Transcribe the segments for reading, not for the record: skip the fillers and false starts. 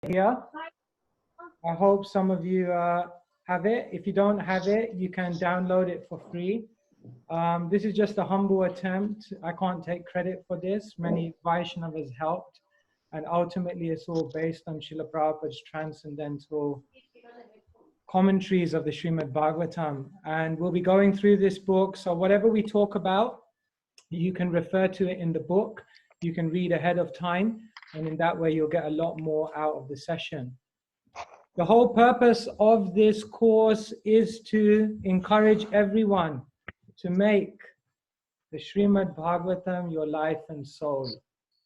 here. I hope some of you have it. If you don't have it, you can download it for free. This is just a humble attempt. I can't take credit for this. Many Vaishnavas helped. And ultimately, it's all based on Srila Prabhupada's transcendental commentaries of the Srimad Bhagavatam. And we'll be going through this book. So whatever we talk about, you can refer to it in the book. You can read ahead of time. And in that way, you'll get a lot more out of the session. The whole purpose of this course is to encourage everyone to make the Srimad Bhagavatam your life and soul.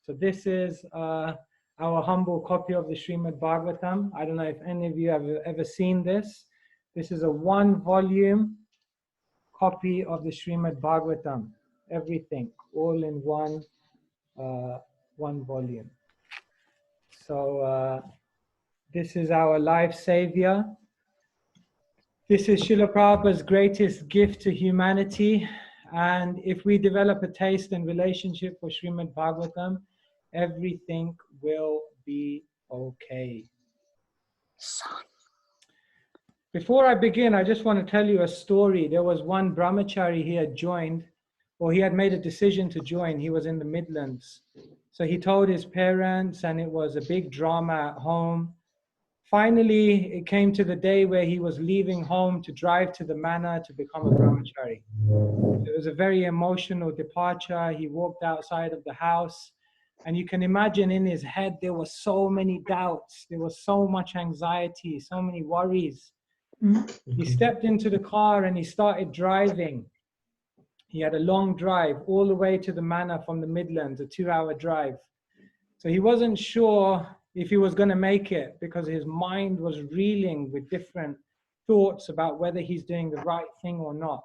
So this is our humble copy of the Srimad Bhagavatam. I don't know if any of you have ever seen this. This is a 1-volume copy of the Srimad Bhagavatam. Everything, all in one volume. So this is our life savior. This is Srila Prabhupada's greatest gift to humanity. And if we develop a taste and relationship for Srimad Bhagavatam, everything will be okay. Before I begin, I just want to tell you a story. There was one brahmachari he had joined, or he had made a decision to join. He was in the Midlands. So he told his parents, and it was a big drama at home. Finally, it came to the day where he was leaving home to drive to the manor to become a brahmachari. It was a very emotional departure. He walked outside of the house, and you can imagine in his head there were so many doubts, there was so much anxiety, so many worries. He stepped into the car and he started driving. He had a long drive all the way to the manor from the Midlands, a 2-hour drive. So he wasn't sure if he was going to make it because his mind was reeling with different thoughts about whether he's doing the right thing or not.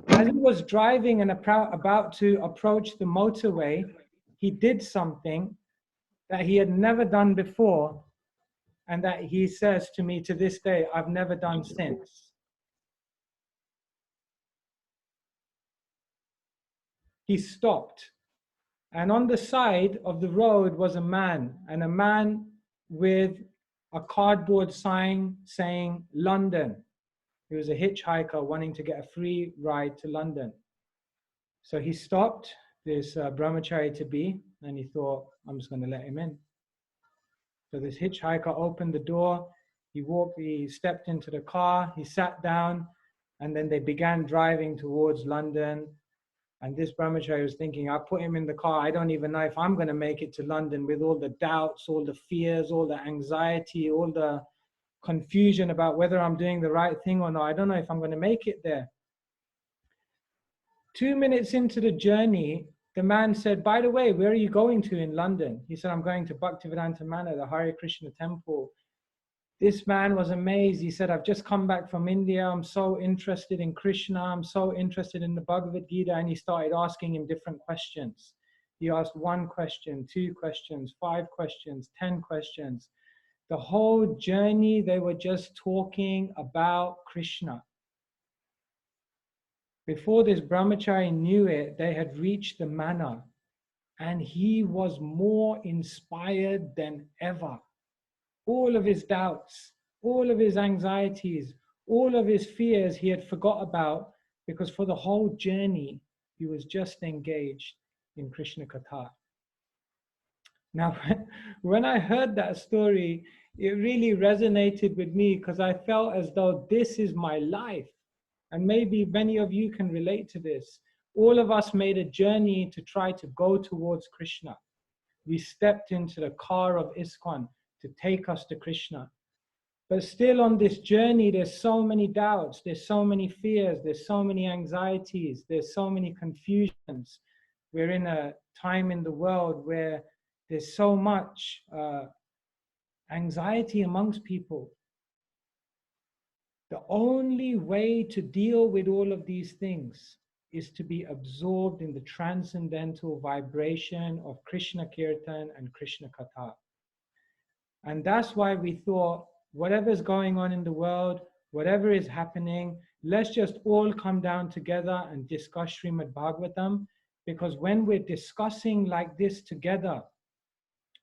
As he was driving and about to approach the motorway, he did something that he had never done before, and that he says to me to this day, I've never done since. He stopped. And on the side of the road was a man, and a man with a cardboard sign saying London. He was a hitchhiker wanting to get a free ride to London. So he stopped this brahmachari to be, and he thought, I'm just going to let him in. So this hitchhiker opened the door, he stepped into the car, he sat down, and then they began driving towards London. And this brahmachari was thinking, I put him in the car, I don't even know if I'm going to make it to London with all the doubts, all the fears, all the anxiety, all the confusion about whether I'm doing the right thing or not. I don't know if I'm going to make it there. 2 minutes into the journey, the man said, by the way, where are you going to in London? He said, I'm going to Bhaktivedanta Manor, the Hare Krishna temple. This man was amazed. He said, I've just come back from India. I'm so interested in Krishna. I'm so interested in the Bhagavad Gita. And he started asking him different questions. He asked 1 question, 2 questions, 5 questions, 10 questions. The whole journey, they were just talking about Krishna. Before this brahmachari knew it, they had reached the manor, and he was more inspired than ever. All of his doubts, all of his anxieties, all of his fears he had forgot about, because for the whole journey, he was just engaged in Krishna Katha. Now, when I heard that story, it really resonated with me because I felt as though this is my life. And maybe many of you can relate to this. All of us made a journey to try to go towards Krishna. We stepped into the car of ISKCON to take us to Krishna. But still on this journey, there's so many doubts, there's so many fears, there's so many anxieties, there's so many confusions. We're in a time in the world where there's so much anxiety amongst people. The only way to deal with all of these things is to be absorbed in the transcendental vibration of Krishna Kirtan and Krishna Katha. And that's why we thought, whatever's going on in the world, whatever is happening, let's just all come down together and discuss Srimad Bhagavatam, because when we're discussing like this together,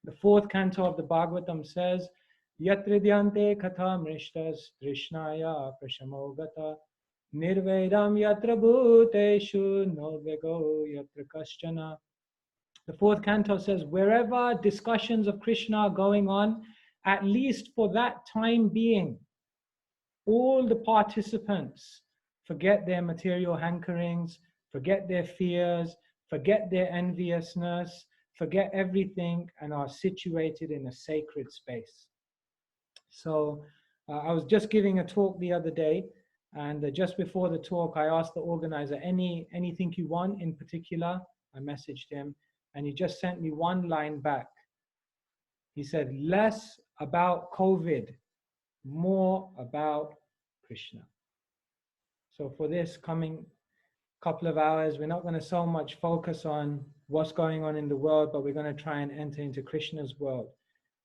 The fourth canto of the Bhagavatam says, Yatridyante katha mrishtas trishnaya prashamogata nirvedam yatra bhuteshu novego yatra kaschana. The fourth canto says, wherever discussions of Krishna are going on, at least for that time being, all the participants forget their material hankerings, forget their fears, forget their enviousness, forget everything, and are situated in a sacred space. So I was just giving a talk the other day, and just before the talk, I asked the organizer, anything you want in particular? I messaged him, and he just sent me one line back. He said, less about COVID, more about Krishna. So for this coming couple of hours, we're not going to so much focus on what's going on in the world, but we're going to try and enter into Krishna's world,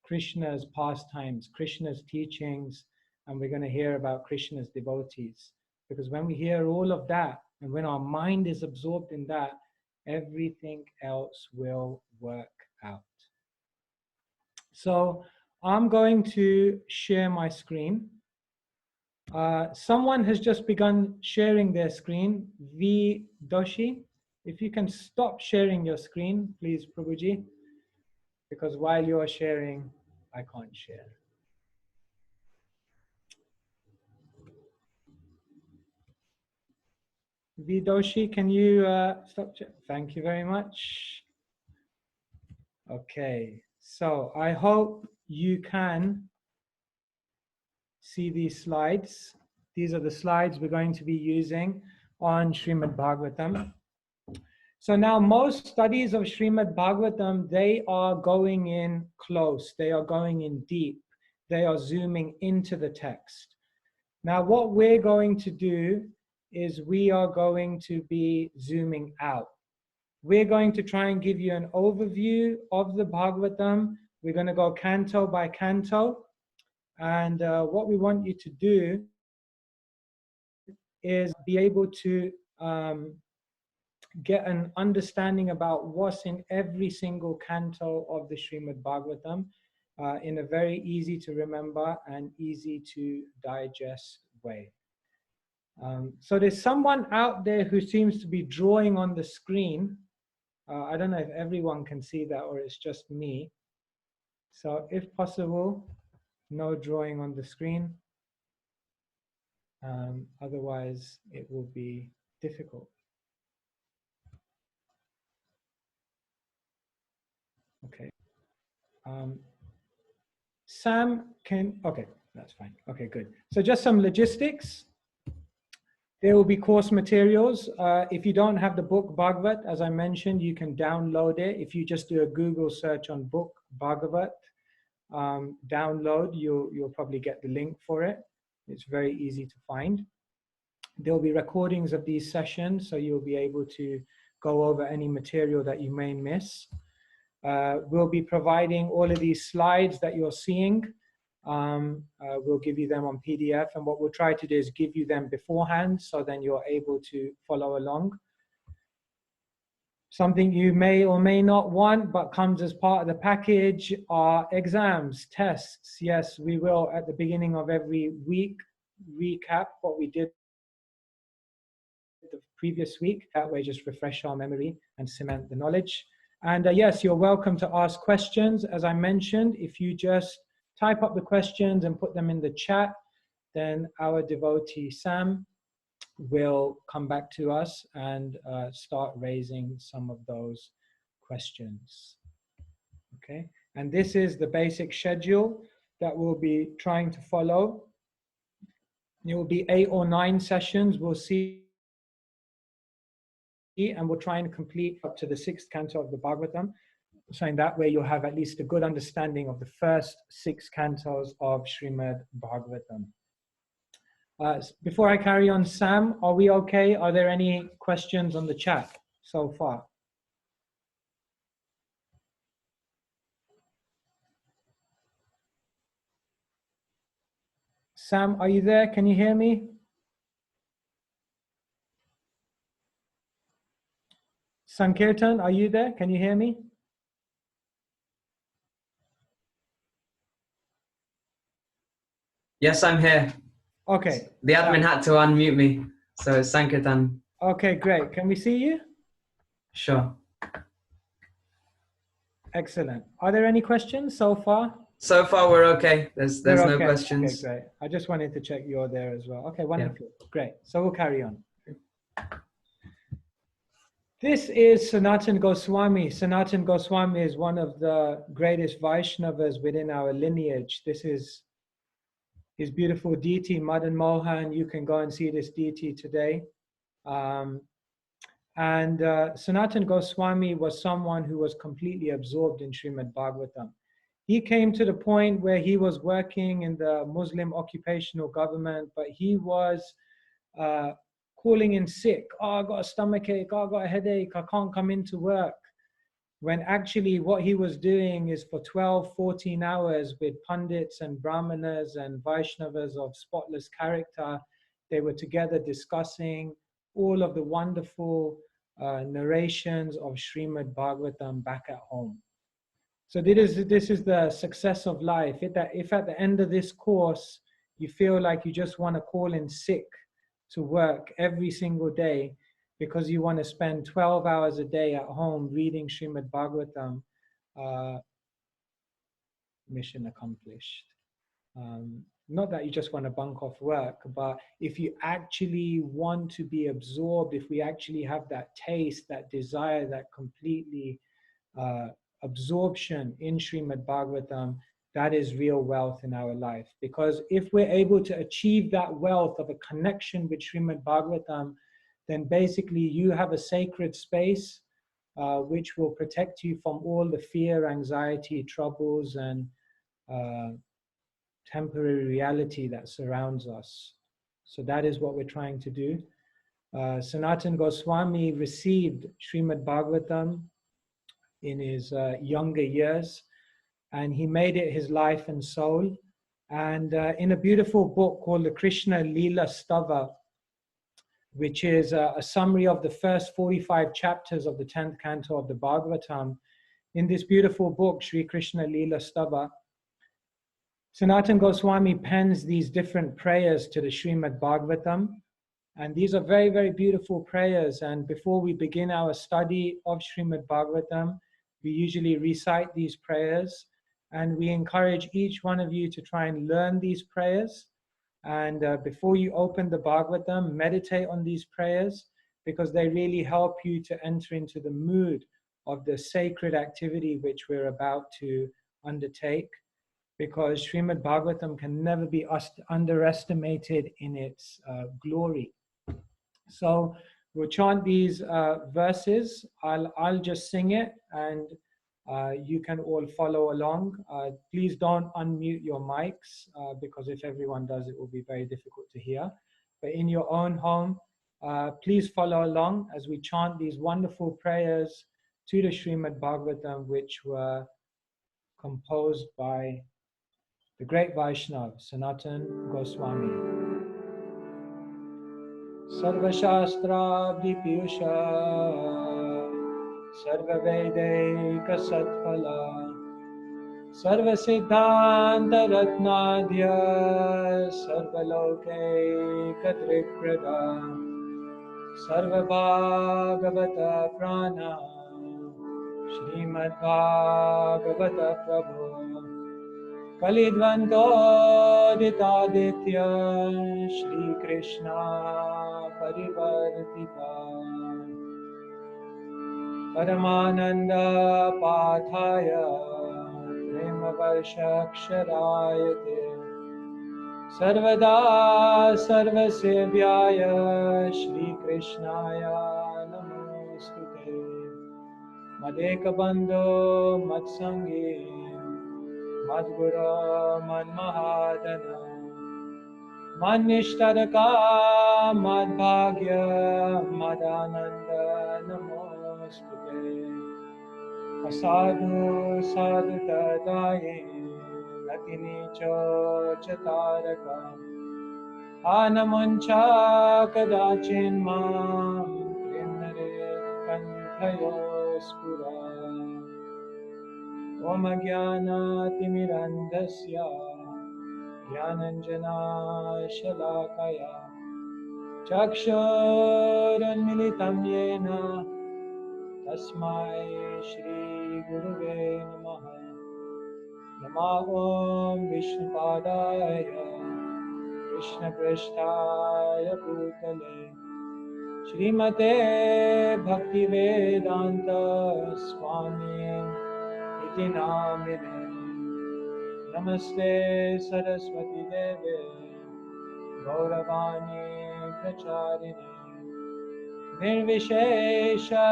Krishna's pastimes, Krishna's teachings, and we're going to hear about Krishna's devotees. Because when we hear all of that, and when our mind is absorbed in that, everything else will work out. So I'm going to share my screen. Someone has just begun sharing their screen. V. Doshi, if you can stop sharing your screen, please, Prabhuji, because while you're sharing, I can't share. V. Doshi, can you stop? Thank you very much. Okay, so I hope you can see these slides. These are the slides we're going to be using on Srimad Bhagavatam. So now most studies of Srimad Bhagavatam, they are going in close, they are going in deep, they are zooming into the text. Now what we're going to do is we are going to be zooming out. We're going to try and give you an overview of the Bhagavatam. We're going to go canto by canto. And what we want you to do is be able to get an understanding about what's in every single canto of the Srimad Bhagavatam in a very easy to remember and easy to digest way. So there's someone out there who seems to be drawing on the screen. I don't know if everyone can see that or it's just me. So if possible, no drawing on the screen. Otherwise, it will be difficult. Okay. Sam can, okay, that's fine. Okay, good. So just some logistics. There will be course materials. If you don't have the book Bhagavat, as I mentioned, you can download it. If you just do a Google search on book Bhagavat, download, you'll probably get the link for it. It's very easy to find. There'll be recordings of these sessions, so you'll be able to go over any material that you may miss. We'll be providing all of these slides that you're seeing. We'll give you them on PDF, and what we'll try to do is give you them beforehand, so then you're able to follow along. Something you may or may not want, but comes as part of the package, are exams, tests. Yes, we will, at the beginning of every week, recap what we did the previous week. That way, just refresh our memory and cement the knowledge. And yes, you're welcome to ask questions. As I mentioned, if you just type up the questions and put them in the chat, then our devotee Sam will come back to us and start raising some of those questions. Okay, and this is the basic schedule that we'll be trying to follow. It will be 8 or 9 sessions, we'll see, and we'll try and complete up to the 6th canto of the Bhagavatam. So in that way, you'll have at least a good understanding of the first 6 cantos of Srimad Bhagavatam. Before I carry on, Sam, are we okay? Are there any questions on the chat so far? Sam, are you there? Can you hear me? Sankirtan, are you there? Can you hear me? Yes, I'm here. Okay. The admin had to unmute me, so it's Sankirtan. Okay, great. Can we see you? Sure. Excellent. Are there any questions so far? So far, we're okay. There's We're no okay. questions. Okay, great. I just wanted to check you're there as well. Okay, wonderful. Yeah. Great. So we'll carry on. This is Sanatan Goswami. Sanatan Goswami is one of the greatest Vaishnavas within our lineage. This is his beautiful deity, Madan Mohan. You can go and see this deity today. Sanatan Goswami was someone who was completely absorbed in Srimad Bhagavatam. He came to the point where he was working in the Muslim occupational government, but he was calling in sick. Oh, I got a stomachache. Oh, I got a headache. I can't come into work. When actually what he was doing is for 12, 14 hours with Pandits and Brahmanas and Vaishnavas of spotless character, they were together discussing all of the wonderful narrations of Srimad Bhagavatam back at home. So this is the success of life. If at the end of this course, you feel like you just want to call in sick to work every single day because you want to spend 12 hours a day at home reading Srimad Bhagavatam, mission accomplished. Not that you just want to bunk off work, but if you actually want to be absorbed, if we actually have that taste, that desire, that completely absorption in Srimad Bhagavatam, that is real wealth in our life. Because if we're able to achieve that wealth of a connection with Srimad Bhagavatam, then basically you have a sacred space which will protect you from all the fear, anxiety, troubles, and temporary reality that surrounds us. So that is what we're trying to do. Sanatan Goswami received Srimad Bhagavatam in his younger years, and he made it his life and soul. And in a beautiful book called the Krishna Leela Stava, which is a summary of the first 45 chapters of the 10th canto of the Bhagavatam, in this beautiful book, Sri Krishna Leela Stava, Sanatan Goswami pens these different prayers to the Srimad Bhagavatam. And these are very, very beautiful prayers. And before we begin our study of Srimad Bhagavatam, we usually recite these prayers. And we encourage each one of you to try and learn these prayers. And before you open the Bhagavatam, meditate on these prayers because they really help you to enter into the mood of the sacred activity which we're about to undertake. Because Srimad Bhagavatam can never be underestimated in its glory. So we'll chant these verses. I'll just sing it and you can all follow along. Please don't unmute your mics because if everyone does, it will be very difficult to hear. But in your own home, please follow along as we chant these wonderful prayers to the Srimad Bhagavatam, which were composed by the great Vaishnav, Sanatan Goswami. Sarva Shastra Vipyusha Sarva Vedaika Satpala Sarva Siddhanta Ratnadhya Sarva Lokaika Triprada Sarva Bhagavata Prana Srimad Bhagavata Prabhu Kalidvantoditaditya Shri Krishna Parivartita Paramananda Pathaya Premavarshakshirayate Sarvada Sarvasevyaya Shri Krishnaya Namostute Madekabandho Matsangi Madguru Manmahadana Manishtaraka Madbhagya Madananda Namostute Asadu Sadhu Tadaye Natinicho Chataraka Anamancha Kadachin Mam Trimnarit Kantayo Spura Om Jnana Timirandasya Jnananjana Shalakaya Chakshurunmilitam Yena Tasmai Shri Guruve Namaha. Nama Om Vishnupadaya Krishna Prasthaya Bhutale Srimate Bhaktivedanta Swami Iti Namine. Namaste Saraswati Deve Gauravani Pracharine Nirvishesha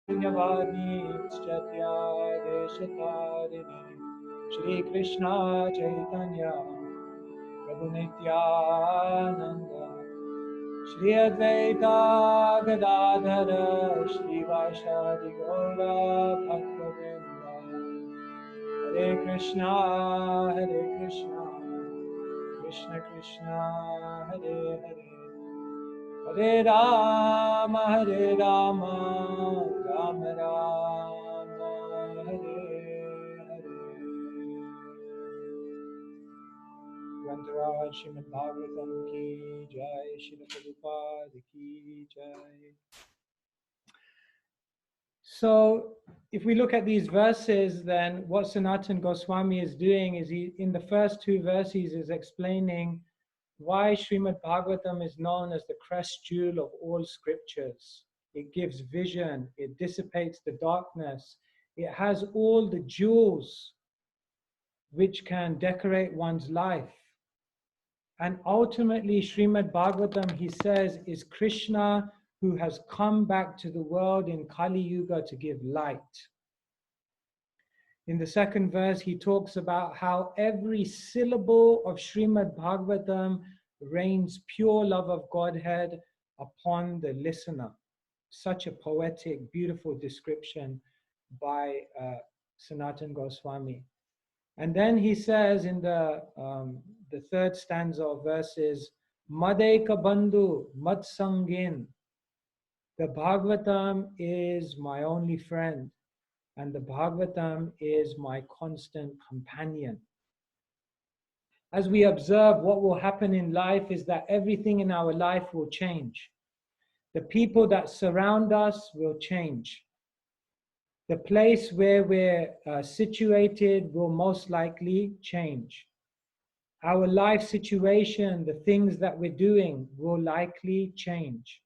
Shunyavadi Chatya Deshatarine Shri Krishna Chaitanya Prabhu Nityananda Shri Advaita Gadadhara Shri Vaishadi Gaura Bhaktivinoda Hare Krishna Krishna Krishna Hare Hare Hare Rama Rama Rama Hare Hare. Grantaraj Srimad Bhagavatam ki jai, Srila Prabhupada ki jai. So, if we look at these verses, then what Sanatana Goswami is doing is he, in the first two verses, is explaining why Srimad Bhagavatam is known as the crest jewel of all scriptures. It gives vision, it dissipates the darkness, it has all the jewels which can decorate one's life. And ultimately, Srimad Bhagavatam, he says, is Krishna who has come back to the world in Kali Yuga to give light. In the second verse, he talks about how every syllable of Srimad Bhagavatam rains pure love of Godhead upon the listener. Such a poetic, beautiful description by Sanatana Goswami. And then he says in the third stanza of verses, Madeka Bandhu Mad Sangin. The Bhagavatam is my only friend, and the Bhagavatam is my constant companion. As we observe, what will happen in life is that everything in our life will change. The people that surround us will change. The place where we're situated will most likely change. Our life situation, the things that we're doing will likely change.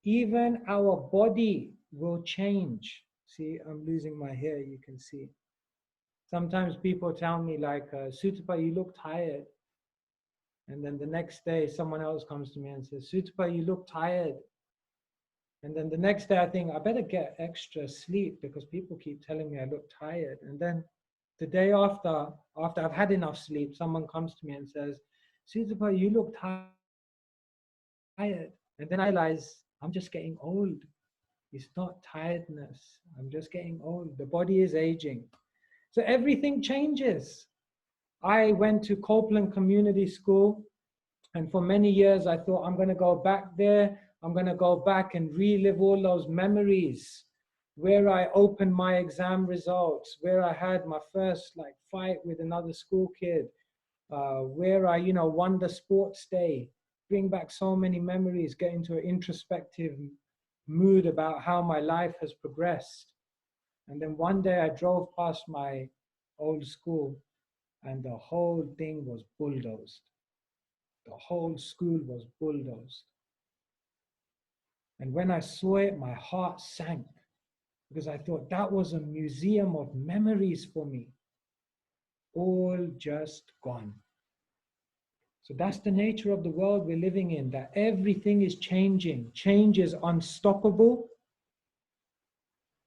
Even our body will change. See, I'm losing my hair, you can see. Sometimes people tell me like, Sutapa, you look tired. And then the next day, someone else comes to me and says, Sutapa, you look tired. And then the next day I think, I better get extra sleep because people keep telling me I look tired. And then the day after I've had enough sleep, someone comes to me and says, Sutapa, you look tired. And then I realize I'm just getting old. It's not tiredness. I'm just getting old. The body is aging. So everything changes. I went to Copeland Community School, and for many years I thought I'm going to go back there. I'm going to go back and relive all those memories where I opened my exam results, where I had my first fight with another school kid, where I won the sports day. Bring back so many memories, get into an introspective mood about how my life has progressed. And then one day I drove past my old school and the whole thing was bulldozed. The whole school was bulldozed. And when I saw it, my heart sank because I thought that was a museum of memories for me, all just gone. So that's the nature of the world we're living in, that everything is changing. Change is unstoppable,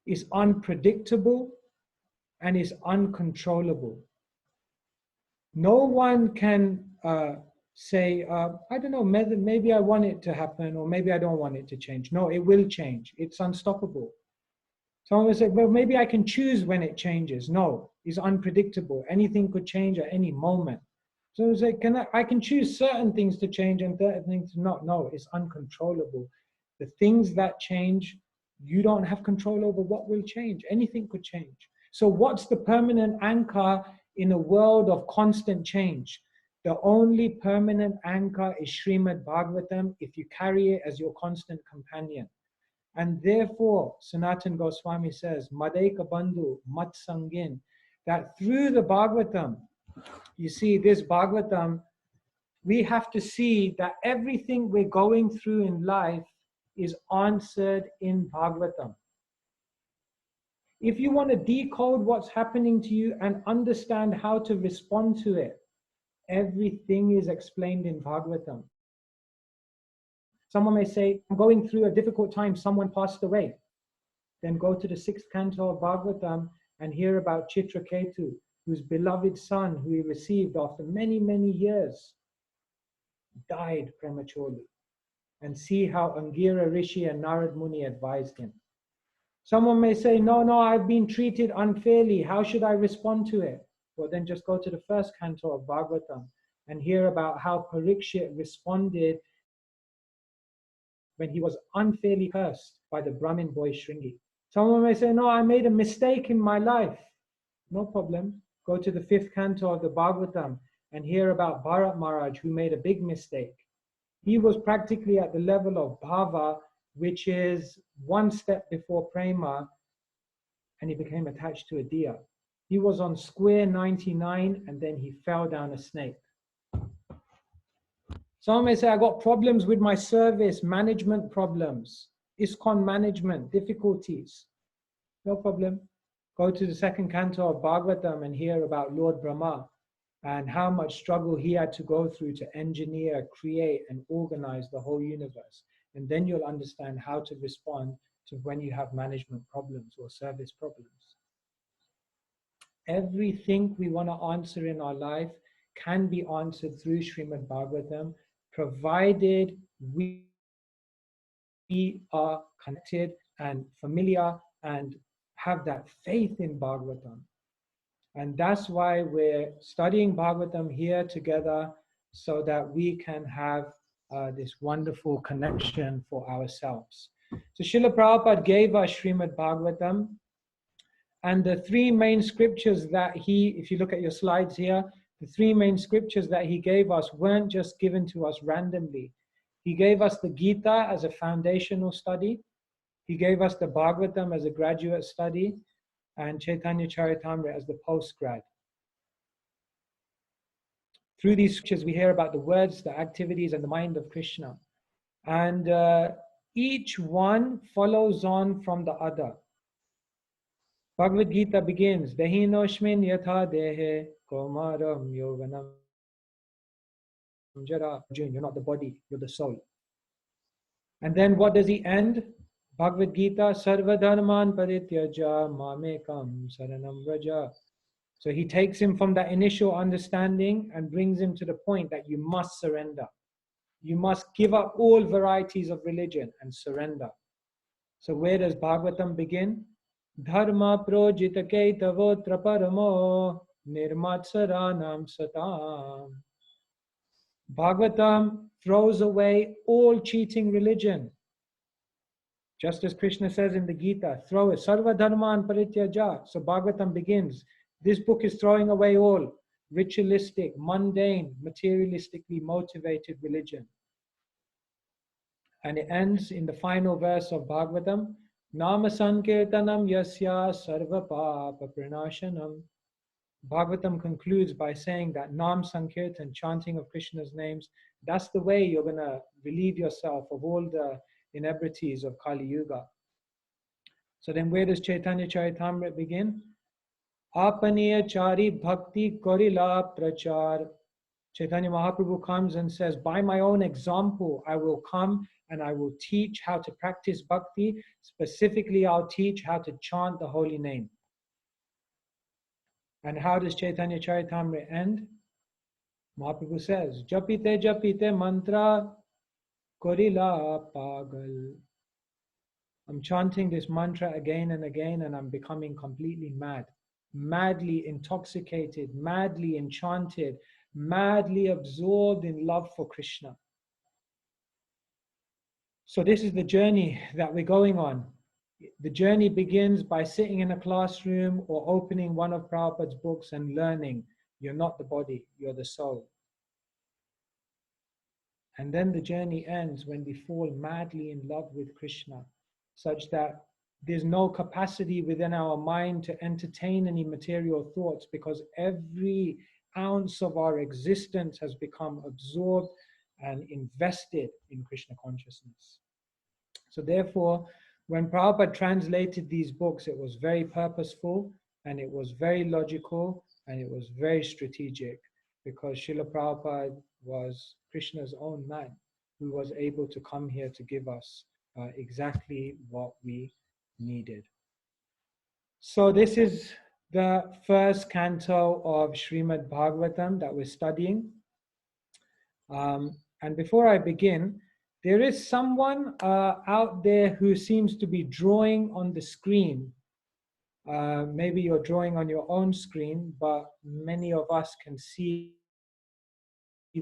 is unpredictable, and is uncontrollable. No one can say, I don't know, maybe I want it to happen or maybe I don't want it to change. No, it will change. It's unstoppable. Someone will say, well, maybe I can choose when it changes. No, it's unpredictable. Anything could change at any moment. So it's like, I can choose certain things to change and certain things to not. No, it's uncontrollable. The things that change, you don't have control over what will change. Anything could change. So what's the permanent anchor in a world of constant change. The only permanent anchor is Srimad Bhagavatam if you carry it as your constant companion. And therefore, Sanatan Goswami says, Madaika Bandhu, Mat Sangin, that through the Bhagavatam, you see, this Bhagavatam, we have to see that everything we're going through in life is answered in Bhagavatam. If you want to decode what's happening to you and understand how to respond to it, everything is explained in Bhagavatam. Someone may say, I'm going through a difficult time, someone passed away. Then go to the 6th canto of Bhagavatam and hear about Chitraketu, whose beloved son, who he received after many, many years, died prematurely. And see how Angira Rishi and Narad Muni advised him. Someone may say, no, I've been treated unfairly. How should I respond to it? Well, then just go to the 1st canto of Bhagavatam and hear about how Parikshit responded when he was unfairly cursed by the Brahmin boy Shringi. Someone may say, no, I made a mistake in my life. No problem. Go to the 5th canto of the Bhagavatam and hear about Bharat Maharaj, who made a big mistake. He was practically at the level of bhava, which is one step before prema, and he became attached to a deer. He was on square 99 and then he fell down a snake. Some may say, I got problems with my service, management problems, ISKCON management, difficulties. No problem. Go to the 2nd canto of Bhagavatam and hear about Lord Brahma and how much struggle he had to go through to engineer, create, and organize the whole universe. And then you'll understand how to respond to when you have management problems or service problems. Everything we want to answer in our life can be answered through Srimad Bhagavatam, provided we are connected and familiar and have that faith in Bhagavatam. And that's why we're studying Bhagavatam here together, so that we can have this wonderful connection for ourselves. So Srila Prabhupada gave us Srimad Bhagavatam, and the 3 main scriptures that he, if you look at your slides here, the 3 main scriptures that he gave us weren't just given to us randomly. He gave us the Gita as a foundational study. He gave us the Bhagavatam as a graduate study, and Chaitanya Charitamrita as the postgrad. Through these scriptures, we hear about the words, the activities, and the mind of Krishna. And each one follows on from the other. Bhagavad Gita begins, Dehinoshmin yatha dehe komaram yoganam jara. You're not the body, you're the soul. And then what does he end? Bhagavad Gita, Sarva Dharman Parityaja Mamekam Saranam Vraja. So he takes him from that initial understanding and brings him to the point that you must surrender. You must give up all varieties of religion and surrender. So where does Bhagavatam begin? Dharma projita ketavotra paramo nirmatsaranam satam. Bhagavatam throws away all cheating religion. Just as Krishna says in the Gita, throw it. Sarva dharman parityaja. So Bhagavatam begins. This book is throwing away all ritualistic, mundane, materialistically motivated religion. And it ends in the final verse of Bhagavatam, Nama Sankirtanam Yasya Sarva Papa Pranashanam. Bhagavatam concludes by saying that Nam Sankirtan, chanting of Krishna's names, that's the way you're going to relieve yourself of all the inebrities of Kali Yuga. So then where does Chaitanya Charitamrita begin? Apaniya Chari Bhakti Korila Prachar. Chaitanya Mahaprabhu comes and says, by my own example, I will come and I will teach how to practice bhakti. Specifically, I'll teach how to chant the holy name. And how does Chaitanya Charitamrita end? Mahaprabhu says, Japite Japite Mantra Korila Pagal. I'm chanting this mantra again and again, and I'm becoming completely mad. Madly intoxicated, madly enchanted, madly absorbed in love for Krishna. So this is the journey that we're going on. The journey begins by sitting in a classroom or opening one of Prabhupada's books and learning. You're not the body, you're the soul. And then the journey ends when we fall madly in love with Krishna, such that there's no capacity within our mind to entertain any material thoughts, because every ounce of our existence has become absorbed and invested in Krishna consciousness. So therefore, when Prabhupada translated these books, it was very purposeful, and it was very logical, and it was very strategic, because Srila Prabhupada was Krishna's own man, who was able to come here to give us exactly what we needed. So this is the first canto of Srimad Bhagavatam that we're studying. And before I begin, there is someone out there who seems to be drawing on the screen. Maybe you're drawing on your own screen, but many of us can see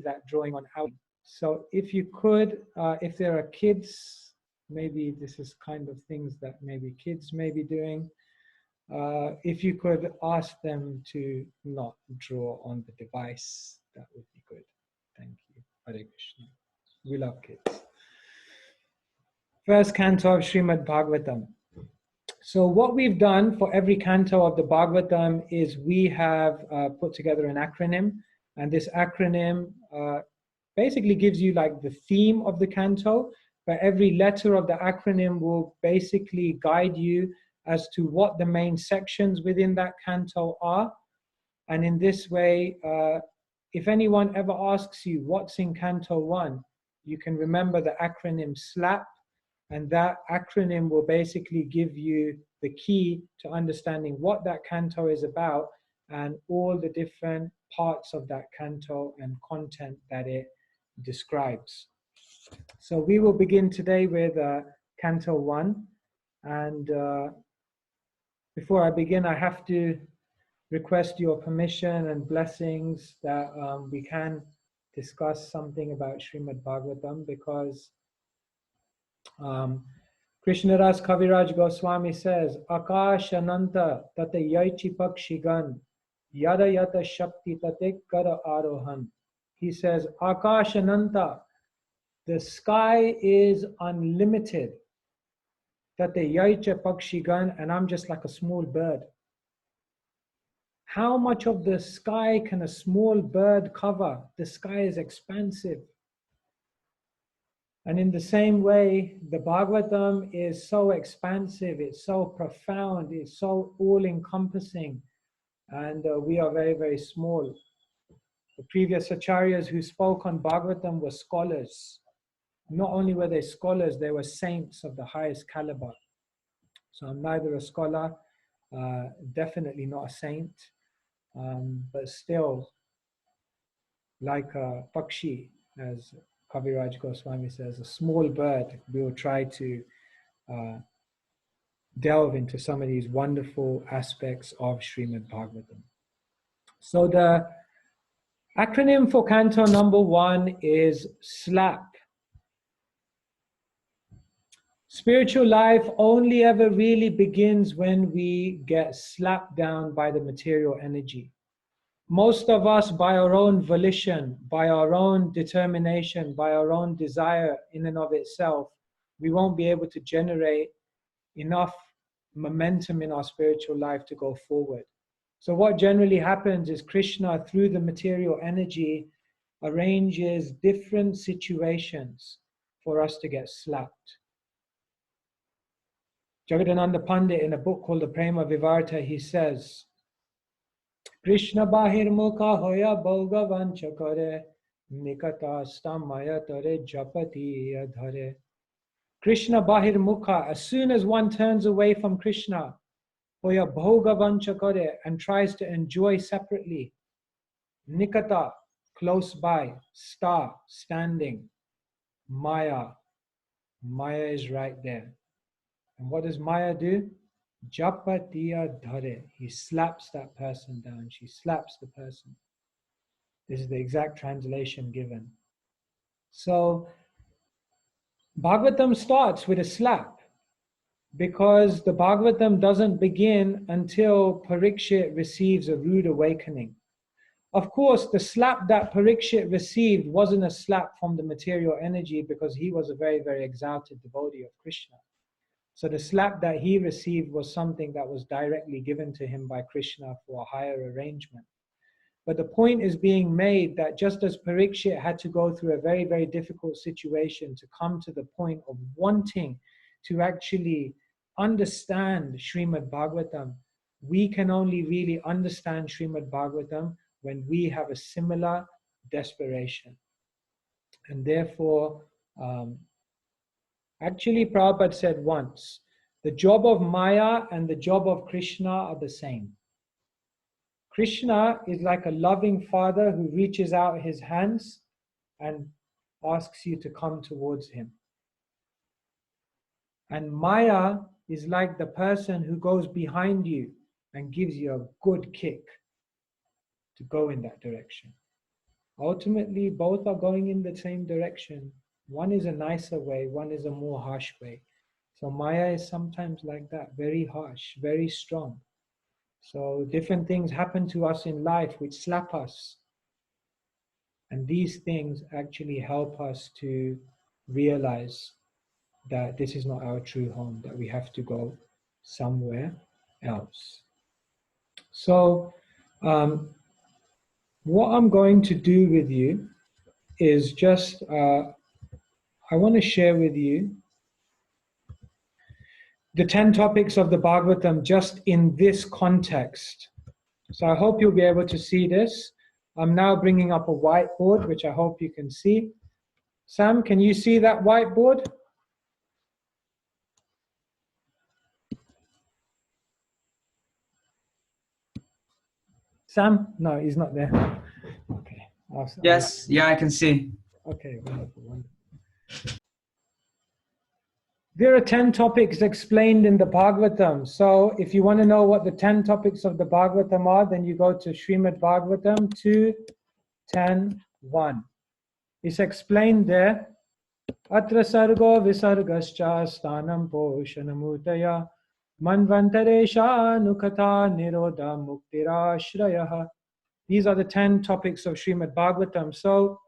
that drawing on our. So if you could, if there are kids, maybe this is kind of things that maybe kids may be doing. If you could ask them to not draw on the device, that would be good. Thank you. Hare Krishna. We love kids. First canto of Srimad Bhagavatam. So what we've done for every canto of the Bhagavatam is we have put together an acronym, and this acronym basically gives you like the theme of the canto, but every letter of the acronym will basically guide you as to what the main sections within that canto are. And in this way, if anyone ever asks you what's in Canto 1, you can remember the acronym SLAP, and that acronym will basically give you the key to understanding what that canto is about and all the different parts of that canto and content that it describes. So we will begin today with Canto 1, and before I begin, I have to request your permission and blessings that we can discuss something about Srimad Bhagavatam, because Krishnadas Kaviraj Goswami says, Akash Ananta Tate Yaichi Pakshigan Yada Yata Shakti Tate Kara Arohan. He says, Akash Ananta, the sky is unlimited. Tate Yaicha Pakshigan, and I'm just like a small bird. How much of the sky can a small bird cover? The sky is expansive. And in the same way, the Bhagavatam is so expansive, it's so profound, it's so all-encompassing, and we are very, very small. The previous acharyas who spoke on Bhagavatam were scholars. Not only were they scholars, they were saints of the highest caliber. So I'm neither a scholar, definitely not a saint. But still, like a pakshi, as Kaviraj Goswami says, a small bird, we will try to delve into some of these wonderful aspects of Srimad Bhagavatam. So the acronym for canto number 1 is SLAP. Spiritual life only ever really begins when we get slapped down by the material energy. Most of us, by our own volition, by our own determination, by our own desire in and of itself, we won't be able to generate enough momentum in our spiritual life to go forward. So what generally happens is Krishna, through the material energy, arranges different situations for us to get slapped. Jagadananda Pandit, in a book called The Prema Vivarta, he says, Krishna bahir mukha hoya bhogavancha kare nikata stamaya tare japati adhare. Krishna bahir mukha, as soon as one turns away from Krishna, hoya bhogavancha kare, and tries to enjoy separately, nikata, close by, sta, standing, maya, maya is right there. And what does maya do? Japatiya dhare. He slaps that person down. She slaps the person. This is the exact translation given. So Bhagavatam starts with a slap. because the Bhagavatam doesn't begin until Parikshit receives a rude awakening. Of course, the slap that Parikshit received wasn't a slap from the material energy, because he was a very, very exalted devotee of Krishna. So the slap that he received was something that was directly given to him by Krishna for a higher arrangement. But the point is being made that just as Parikshit had to go through a very, very difficult situation to come to the point of wanting to actually understand Srimad Bhagavatam, we can only really understand Srimad Bhagavatam when we have a similar desperation. And therefore, actually Prabhupada said once, the job of Maya and the job of Krishna are the same. Krishna is like a loving father who reaches out his hands and asks you to come towards him. And Maya is like the person who goes behind you and gives you a good kick to go in that direction. Ultimately, both are going in the same direction. One is a nicer way, one is a more harsh way. So Maya is sometimes like that, very harsh, very strong. So different things happen to us in life which slap us. And these things actually help us to realize that this is not our true home, that we have to go somewhere else. So what I'm going to do with you is just, I want to share with you the 10 topics of the Bhagavatam just in this context. So I hope you'll be able to see this. I'm now bringing up a whiteboard, which I hope you can see. Sam, can you see that whiteboard? Sam? No, he's not there. Okay. Yes, yeah, I can see. Okay, wonderful, wonderful. There are 10 topics explained in the Bhagavatam. So if you want to know what the 10 topics of the Bhagavatam are, then you go to Srimad Bhagavatam 2.10.1. It's explained there. Atra sargo visargascha stanam poshanamutaya manvantaresha nukata nirodha muktirashrayah. These are the 10 topics of Srimad Bhagavatam. So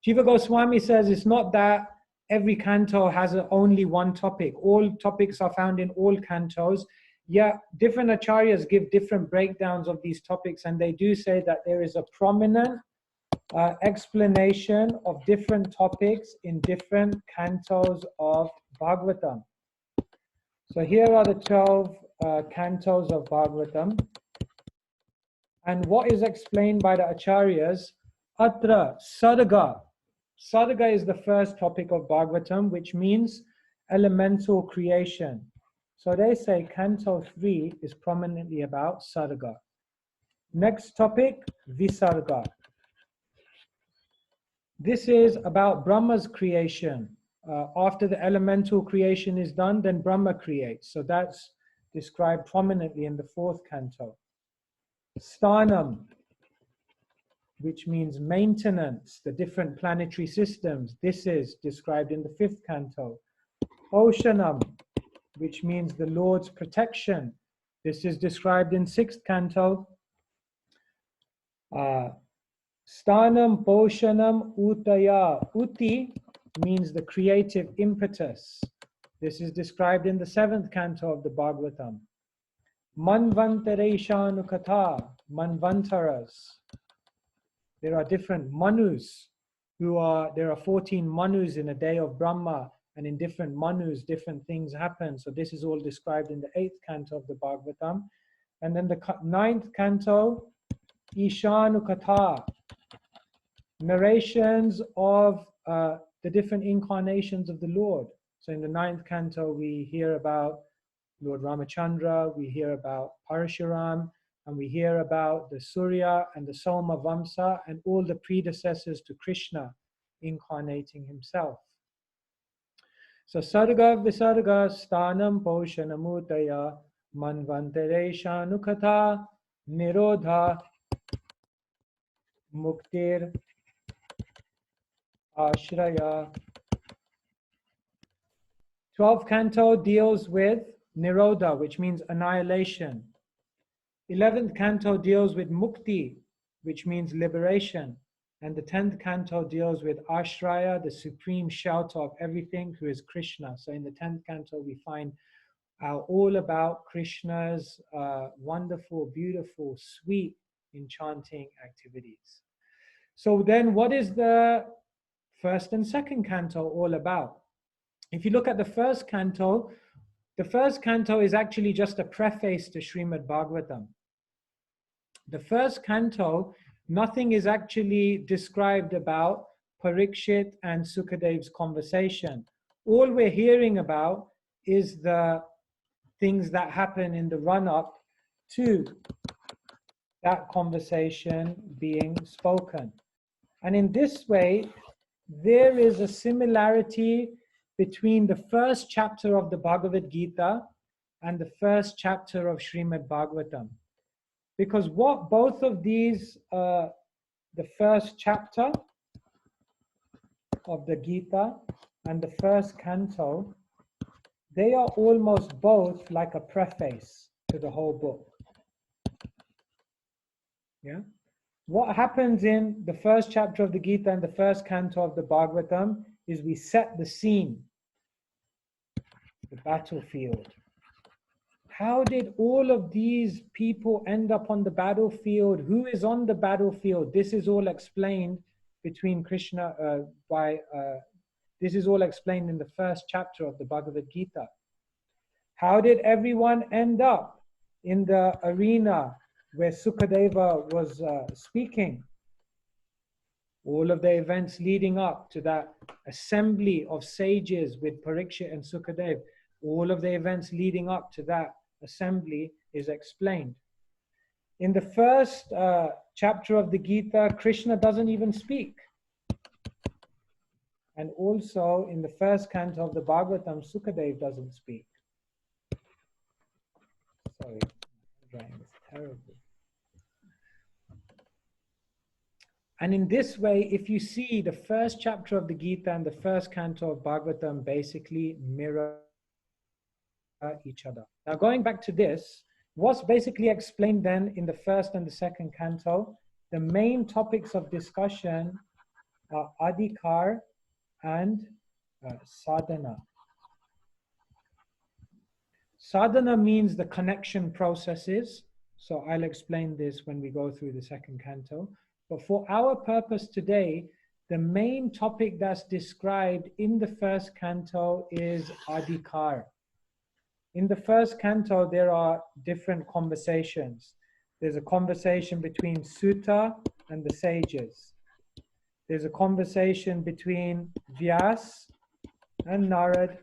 Jiva Goswami says it's not that every canto has only one topic. All topics are found in all cantos. Yeah, different acharyas give different breakdowns of these topics, and they do say that there is a prominent explanation of different topics in different cantos of Bhagavatam. So here are the 12 cantos of Bhagavatam. And what is explained by the acharyas? Atra Sarga. Sarga is the first topic of Bhagavatam, which means elemental creation. So they say Canto 3 is prominently about Sarga. Next topic, Visarga. This is about Brahma's creation. After the elemental creation is done, then Brahma creates. So that's described prominently in the fourth canto. Sthanam, which means maintenance, the different planetary systems. This is described in the fifth canto. Oshanam, which means the Lord's protection. This is described in sixth canto. Sthanam, Poshanam, Utaya. Uti means the creative impetus. This is described in the seventh canto of the Bhagavatam. Manvantareshanukatha, Manvantaras. There are different manus there are 14 manus in a day of Brahma, and in different manus, different things happen. So this is all described in the 8th canto of the Bhagavatam. And then the 9th canto, Ishanukatha, narrations of the different incarnations of the Lord. So in the 9th canto, we hear about Lord Ramachandra, we hear about Parashuram, and we hear about the Surya and the Soma Vamsa and all the predecessors to Krishna incarnating himself. So Sarga Visarga Sthanam Poshanamutaya Manvantareshanukatha Nirodha Muktir Ashraya. 12th canto deals with Nirodha, which means annihilation. 11th canto deals with Mukti, which means liberation. And the 10th canto deals with Ashraya, the supreme shelter of everything, who is Krishna. So in the 10th canto, we find all about Krishna's wonderful, beautiful, sweet, enchanting activities. So then what is the first and second canto all about? If you look at the first canto is actually just a preface to Srimad Bhagavatam. The first canto, nothing is actually described about Parikshit and Sukadev's conversation. All we're hearing about is the things that happen in the run-up to that conversation being spoken. And in this way, there is a similarity between the first chapter of the Bhagavad Gita and the first chapter of Srimad Bhagavatam. Because what both of these, the first chapter of the Gita and the first canto, they are almost both like a preface to the whole book. Yeah. What happens in the first chapter of the Gita and the first canto of the Bhagavatam is we set the scene, the battlefield. How did all of these people end up on the battlefield? Who is on the battlefield? This is all explained between Krishna this is all explained in the first chapter of the Bhagavad Gita. How did everyone end up in the arena where Sukadeva was speaking? All of the events leading up to that assembly of sages with Parikshit and Sukadev, all of the events leading up to that assembly is explained. In the first chapter of the Gita, Krishna doesn't even speak. And also in the first canto of the Bhagavatam, Sukadev doesn't speak. Sorry, handwriting is terrible. And in this way, if you see the first chapter of the Gita and the first canto of Bhagavatam basically mirror each other. Now going back to this, what's basically explained then in the first and the second canto, the main topics of discussion are adhikar and sadhana. Sadhana means the connection processes. So I'll explain this when we go through the second canto. But for our purpose today, the main topic that's described in the first canto is adhikar. In the first canto, there are different conversations. There's a conversation between Sutta and the sages. There's a conversation between Vyas and Narad.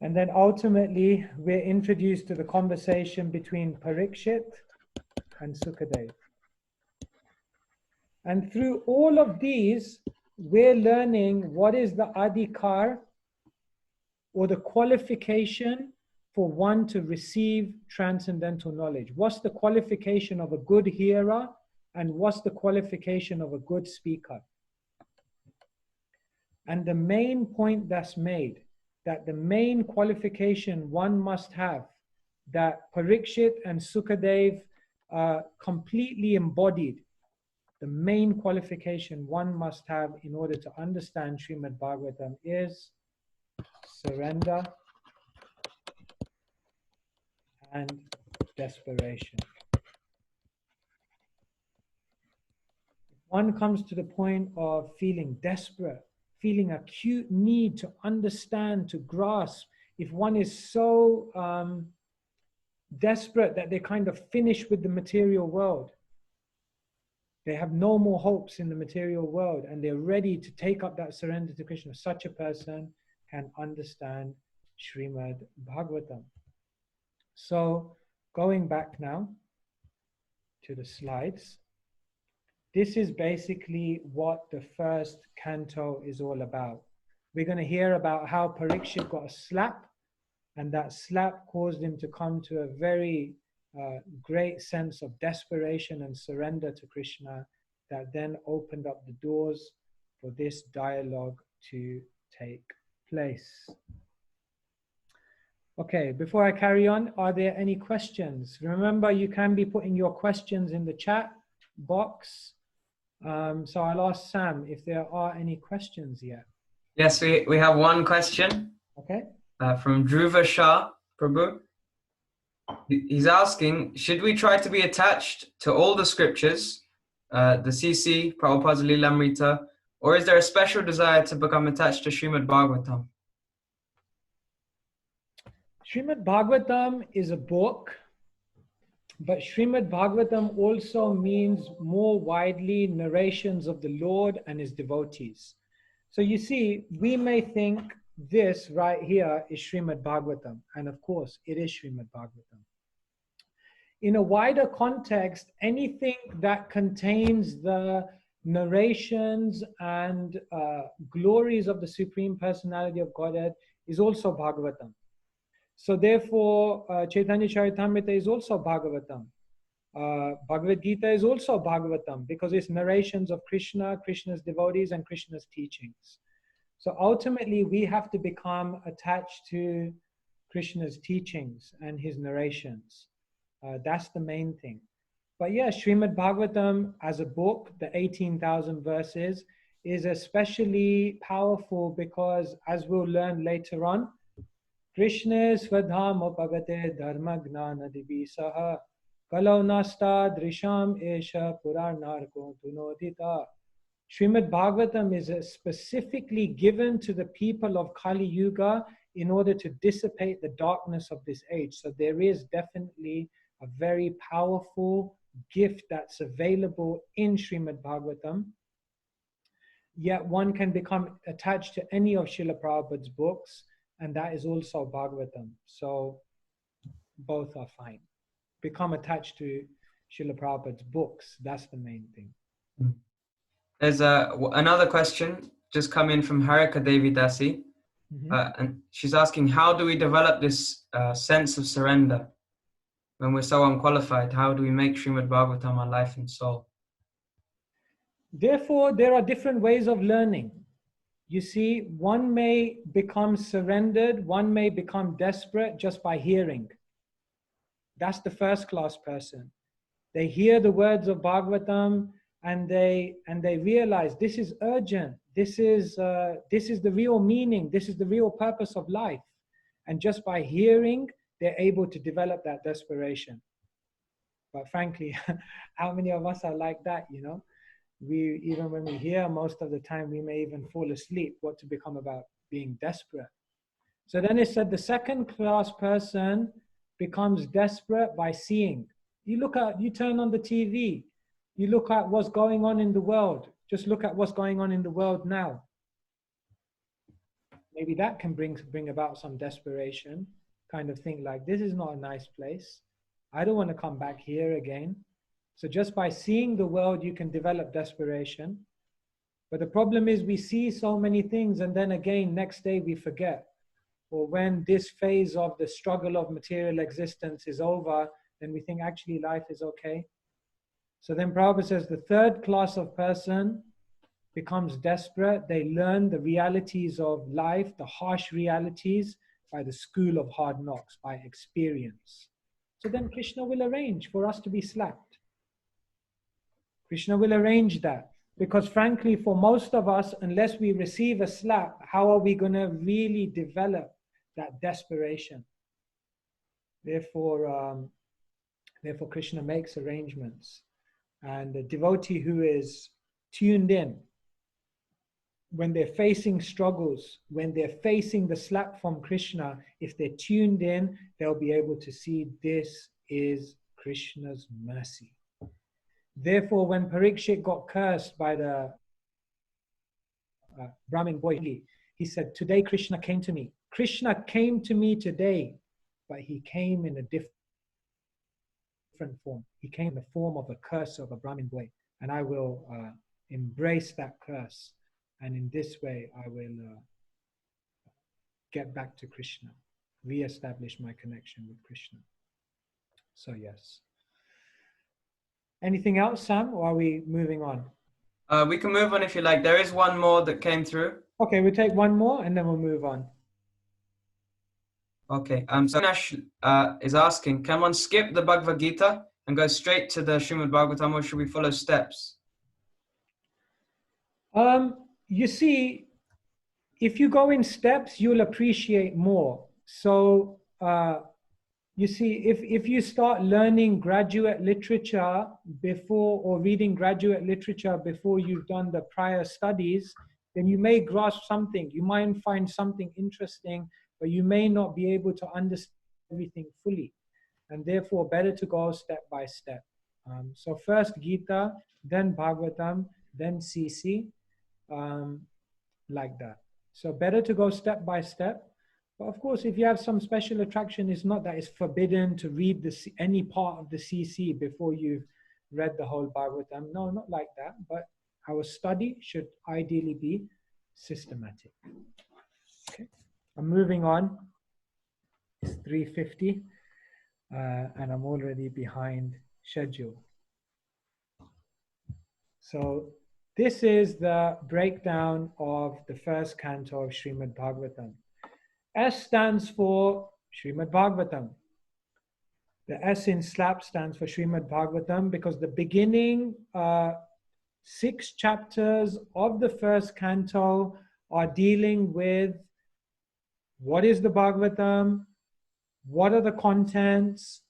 And then ultimately, we're introduced to the conversation between Parikshit and Sukadev. And through all of these, we're learning what is the adhikar, or the qualification for one to receive transcendental knowledge. What's the qualification of a good hearer, and what's the qualification of a good speaker? And the main point that's made, that the main qualification one must have, that Parikshit and Sukadev completely embodied, the main qualification one must have in order to understand Srimad Bhagavatam is surrender and desperation. One comes to the point of feeling desperate, feeling acute need to understand, to grasp. If one is so desperate that they kind of finish with the material world, they have no more hopes in the material world, and they're ready to take up that surrender to Krishna, such a person can understand Srimad Bhagavatam. So, going back now to the slides, this is basically what the first canto is all about. We're going to hear about how Parikshit got a slap, and that slap caused him to come to a very great sense of desperation and surrender to Krishna, that then opened up the doors for this dialogue to take place. Okay, before I carry on, are there any questions? Remember, you can be putting your questions in the chat box. So I'll ask Sam if there are any questions yet. Yes, we have one question Okay. from Dhruva Shah, Prabhu. He's asking, should we try to be attached to all the scriptures, the CC, Prabhupada's Lilamrita, or is there a special desire to become attached to Srimad Bhagavatam? Srimad Bhagavatam is a book, but Srimad Bhagavatam also means more widely narrations of the Lord and his devotees. So you see, we may think this right here is Srimad Bhagavatam, and of course it is Srimad Bhagavatam. In a wider context, anything that contains the narrations and glories of the Supreme Personality of Godhead is also Bhagavatam. So therefore, Chaitanya Charitamrita is also Bhagavatam. Bhagavad Gita is also Bhagavatam because it's narrations of Krishna, Krishna's devotees, and Krishna's teachings. So ultimately, we have to become attached to Krishna's teachings and his narrations. That's the main thing. But yeah, Srimad Bhagavatam as a book, the 18,000 verses, is especially powerful because, as we'll learn later on, Krishna Svadham Upagate Dharma Gnana Divisaha Kalau Nasta Drisham Esha Puranarko Tunodita. Srimad Bhagavatam is specifically given to the people of Kali Yuga in order to dissipate the darkness of this age. So there is definitely a very powerful gift that's available in Srimad Bhagavatam. Yet one can become attached to any of Srila Prabhupada's books, and that is also Bhagavatam. So both are fine. Become attached to Srila Prabhupada's books. That's the main thing. There's another question just come in from Harika Devi Dasi. And she's asking, how do we develop this sense of surrender when we're so unqualified? How do we make Srimad Bhagavatam our life and soul? Therefore, there are different ways of learning. You see, one may become surrendered, one may become desperate just by hearing. That's the first class person. They hear the words of Bhagavatam and they realize this is urgent. This is the real meaning. This is the real purpose of life. And just by hearing, they're able to develop that desperation. But frankly, how many of us are like that, you know? We, even when we hear, most of the time we may even fall asleep. What to become about being desperate. So then it said the second class person becomes desperate by seeing. You turn on the TV, you look at what's going on in the world. Just look at what's going on in the world now. Maybe that can bring about some desperation, kind of think like, this is not a nice place. I don't want to come back here again. So just by seeing the world, you can develop desperation. But the problem is we see so many things and then again, next day we forget. Or when this phase of the struggle of material existence is over, then we think actually life is okay. So then Prabhupada says the third class of person becomes desperate. They learn the realities of life, the harsh realities, by the school of hard knocks, by experience. So then Krishna will arrange for us to be slapped. Krishna will arrange that. Because frankly, for most of us, unless we receive a slap, how are we going to really develop that desperation? Therefore, Krishna makes arrangements. And the devotee who is tuned in, when they're facing struggles, when they're facing the slap from Krishna, if they're tuned in, they'll be able to see this is Krishna's mercy. Therefore, when Parikshit got cursed by the Brahmin boy, he said, today Krishna came to me. Krishna came to me today, but he came in a different form. He came in the form of a curse of a Brahmin boy. And I will embrace that curse. And in this way, I will get back to Krishna, re-establish my connection with Krishna. So yes. Anything else, Sam, or are we moving on? We can move on if you like. There is one more that came through. Okay, we'll take one more and then we'll move on. Okay. So Nash is asking, can one skip the Bhagavad Gita and go straight to the Srimad Bhagavatam, or should we follow steps? You see, if you go in steps, you'll appreciate more. So you see, if you start learning graduate literature before, or reading graduate literature before you've done the prior studies, then you may grasp something. You might find something interesting, but you may not be able to understand everything fully. And therefore, better to go step by step. So first Gita, then Bhagavatam, then CC, like that. So better to go step by step. But of course, if you have some special attraction, it's not that it's forbidden to read any part of the CC before you've read the whole Bhagavatam. No, not like that. But our study should ideally be systematic. Okay, I'm moving on. It's 3:50, and I'm already behind schedule. So this is the breakdown of the first canto of Srimad Bhagavatam. S stands for Srimad Bhagavatam. The S in slap stands for Srimad Bhagavatam because the beginning 6 chapters of the first canto are dealing with what is the Bhagavatam, what are the contents,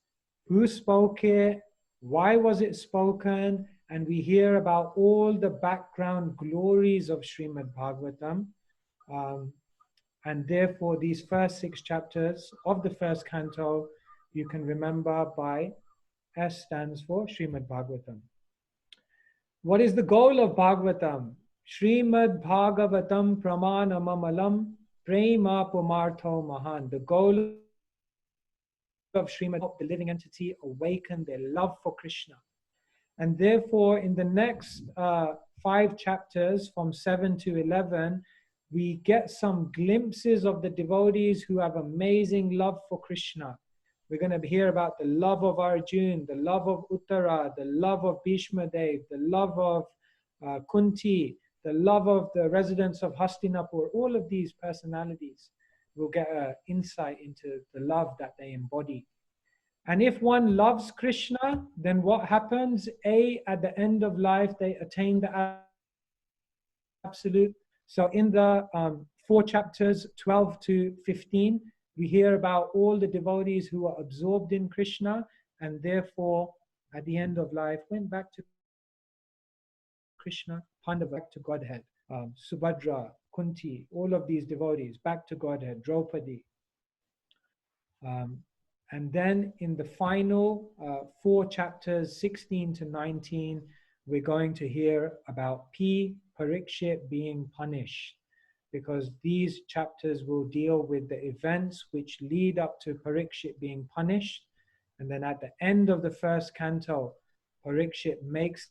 who spoke it, why was it spoken, and we hear about all the background glories of Srimad Bhagavatam. And therefore, these first 6 chapters of the first canto, you can remember by S stands for Srimad Bhagavatam. What is the goal of Bhagavatam? Srimad Bhagavatam Pramanamamalam Prema Pumartho Mahan. The goal of Srimad, help the living entity awaken their love for Krishna. And therefore, in the next 5 chapters, from 7 to 11, we get some glimpses of the devotees who have amazing love for Krishna. We're going to hear about the love of Arjun, the love of Uttara, the love of Bhishma Dev, the love of Kunti, the love of the residents of Hastinapur. All of these personalities will get an insight into the love that they embody. And if one loves Krishna, then what happens? At the end of life, they attain the absolute. So in the 4 chapters, 12 to 15, we hear about all the devotees who are absorbed in Krishna and therefore at the end of life went back to Krishna, Pandava back to Godhead, Subhadra, Kunti, all of these devotees back to Godhead, Draupadi. And then in the final 4 chapters, 16 to 19, we're going to hear about Parikshit being punished, because these chapters will deal with the events which lead up to Parikshit being punished. And then at the end of the first canto, Parikshit makes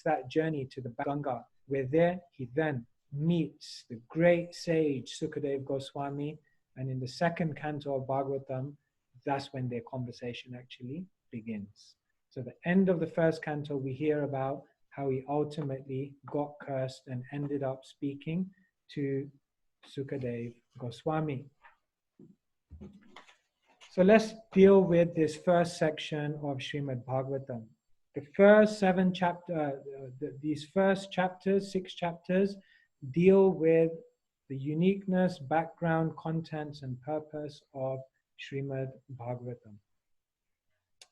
that journey to the Ganga, where there he then meets the great sage Sukadeva Goswami. And in the second canto of Bhagavatam, that's when their conversation actually begins. So the end of the first canto, we hear about how he ultimately got cursed and ended up speaking to Sukadeva Goswami. So let's deal with this first section of Srimad Bhagavatam. The first 7 chapters, these first chapters, 6 chapters, deal with the uniqueness, background, contents, and purpose of Srimad Bhagavatam.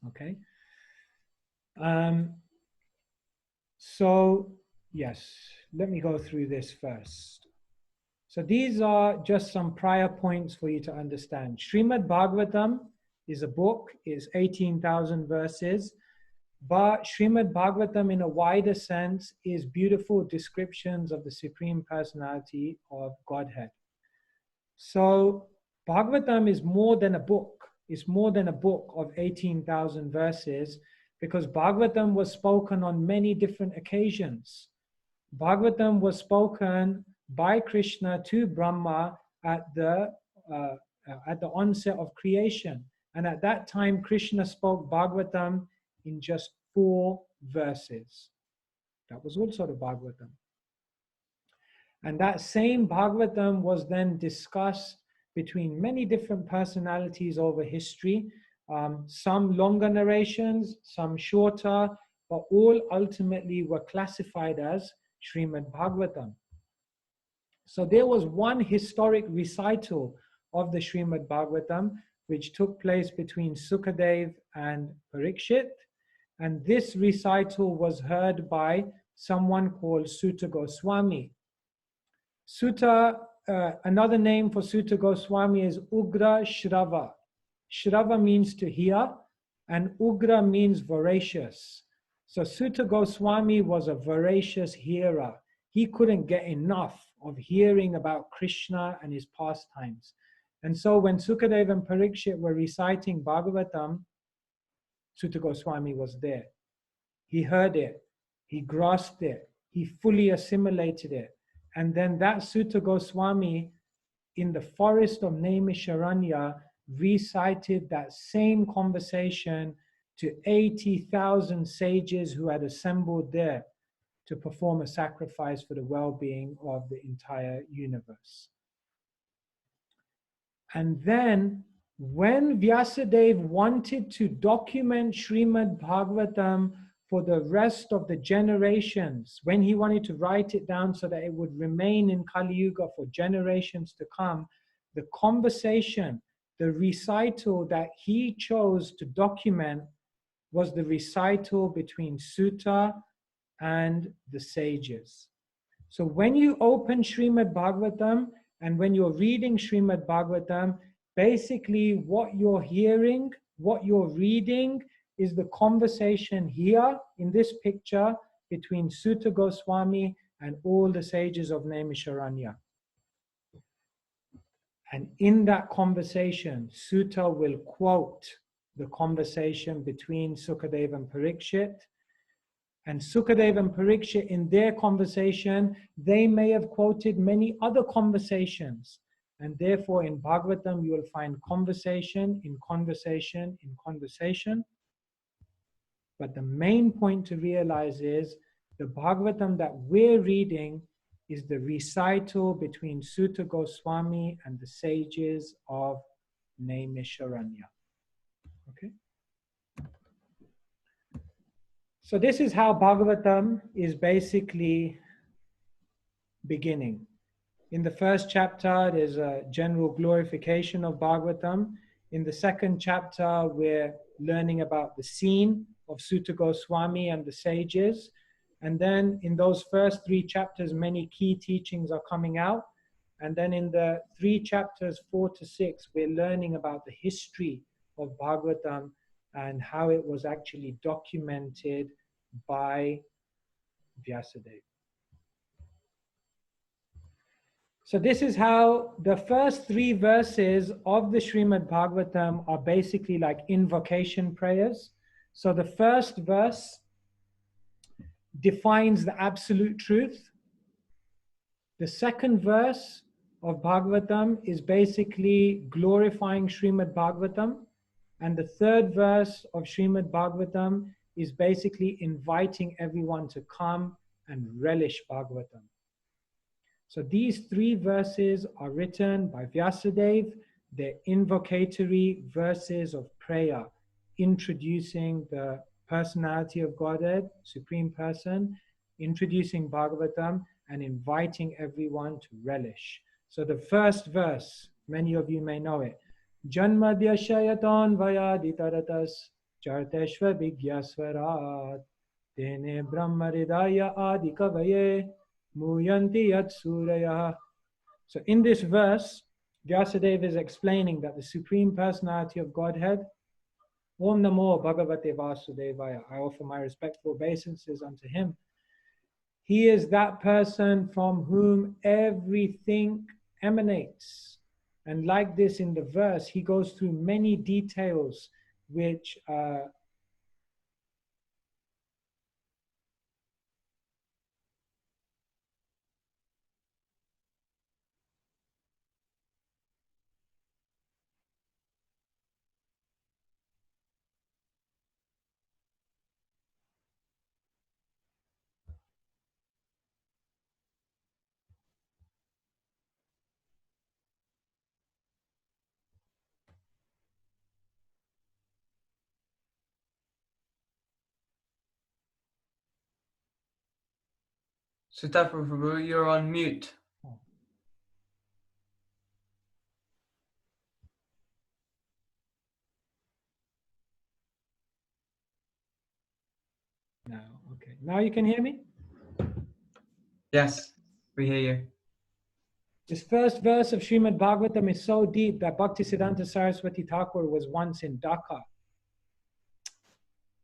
Okay. So, yes, let me go through this first. So these are just some prior points for you to understand. Srimad Bhagavatam is a book, it's 18,000 verses, but Srimad Bhagavatam in a wider sense is beautiful descriptions of the Supreme Personality of Godhead. So Bhagavatam is more than a book. It's more than a book of 18,000 verses, because Bhagavatam was spoken on many different occasions. Bhagavatam was spoken by Krishna to Brahma at the onset of creation. And at that time, Krishna spoke Bhagavatam in just 4 verses. That was also the Bhagavatam. And that same Bhagavatam was then discussed between many different personalities over history, some longer narrations, some shorter, but all ultimately were classified as Srimad Bhagavatam. So there was one historic recital of the Srimad Bhagavatam, which took place between Sukadev and Parikshit. And this recital was heard by someone called Sutta Goswami. Sutta, another name for Sutta Goswami is Ugra Shrava. Shrava means to hear, and Ugra means voracious. So Sutta Goswami was a voracious hearer. He couldn't get enough of hearing about Krishna and his pastimes. And so when Sukadeva and Parikshit were reciting Bhagavatam, Sutta Goswami was there. He heard it, he grasped it, he fully assimilated it. And then that Sutta Goswami in the forest of Naimisharanya recited that same conversation to 80,000 sages who had assembled there to perform a sacrifice for the well-being of the entire universe. And then when Vyasadeva wanted to document Srimad Bhagavatam for the rest of the generations, when he wanted to write it down so that it would remain in Kali Yuga for generations to come, the conversation, the recital that he chose to document was the recital between Sutta and the sages. So when you open Srimad Bhagavatam and when you're reading Srimad Bhagavatam, basically what you're hearing, what you're reading is the conversation here in this picture between Sutta Goswami and all the sages of Naimisharanya. And in that conversation, Sutta will quote the conversation between Sukadeva and Parikshit. And Sukadeva and Parikshit, in their conversation, they may have quoted many other conversations. And therefore, in Bhagavatam, you will find conversation in conversation in conversation. But the main point to realize is the Bhagavatam that we're reading is the recital between Sutta Goswami and the sages of Naimisharanya. Okay? So this is how Bhagavatam is basically beginning. In the first chapter, there's a general glorification of Bhagavatam. In the second chapter, we're learning about the scene of Sutta Goswami and the sages. And then in those first 3 chapters, many key teachings are coming out. And then in the 3 chapters, 4 to 6, we're learning about the history of Bhagavatam and how it was actually documented by Vyasadeva. So this is how the first 3 verses of the Srimad Bhagavatam are basically like invocation prayers. So the first verse defines the absolute truth. The second verse of Bhagavatam is basically glorifying Srimad Bhagavatam. And the third verse of Srimad Bhagavatam is basically inviting everyone to come and relish Bhagavatam. So these 3 verses are written by Vyasadeva. They're invocatory verses of prayer, introducing the personality of Godhead, Supreme Person, introducing Bhagavatam, and inviting everyone to relish. So the first verse, many of you may know it. Janmadya Shayatan Vayaditaratas Charteshva Vigyasvarat Tene Brahmaridaya Adikavaye Muyanti Yat Suraya. So in this verse, Vyasadeva is explaining that the Supreme Personality of Godhead, Om Namo Bhagavate Vasudevaya, I offer my respectful obeisances unto him. He is that person from whom everything emanates. And like this in the verse, he goes through many details which Sutapa Prabhu, you're on mute. Oh, no, okay. Now you can hear me? Yes, we hear you. This first verse of Srimad Bhagavatam is so deep that Bhaktisiddhanta Saraswati Thakur was once in Dhaka.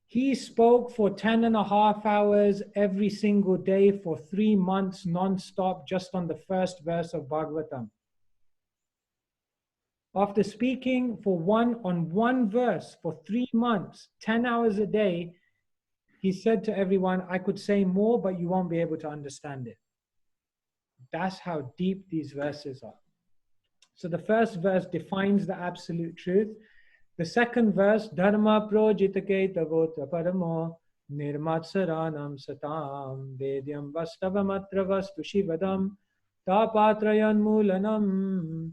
He spoke for 10.5 hours every single day for 3 months non-stop just on the first verse of Bhagavatam. After speaking on one verse for 3 months, 10 hours a day, he said to everyone, I could say more, but you won't be able to understand it. That's how deep these verses are. So the first verse defines the absolute truth. The second verse, Dharma projitake tavota paramo nirmatsaranam satam vedyam vastavamatra vastu shivadam tapatrayan mulanam.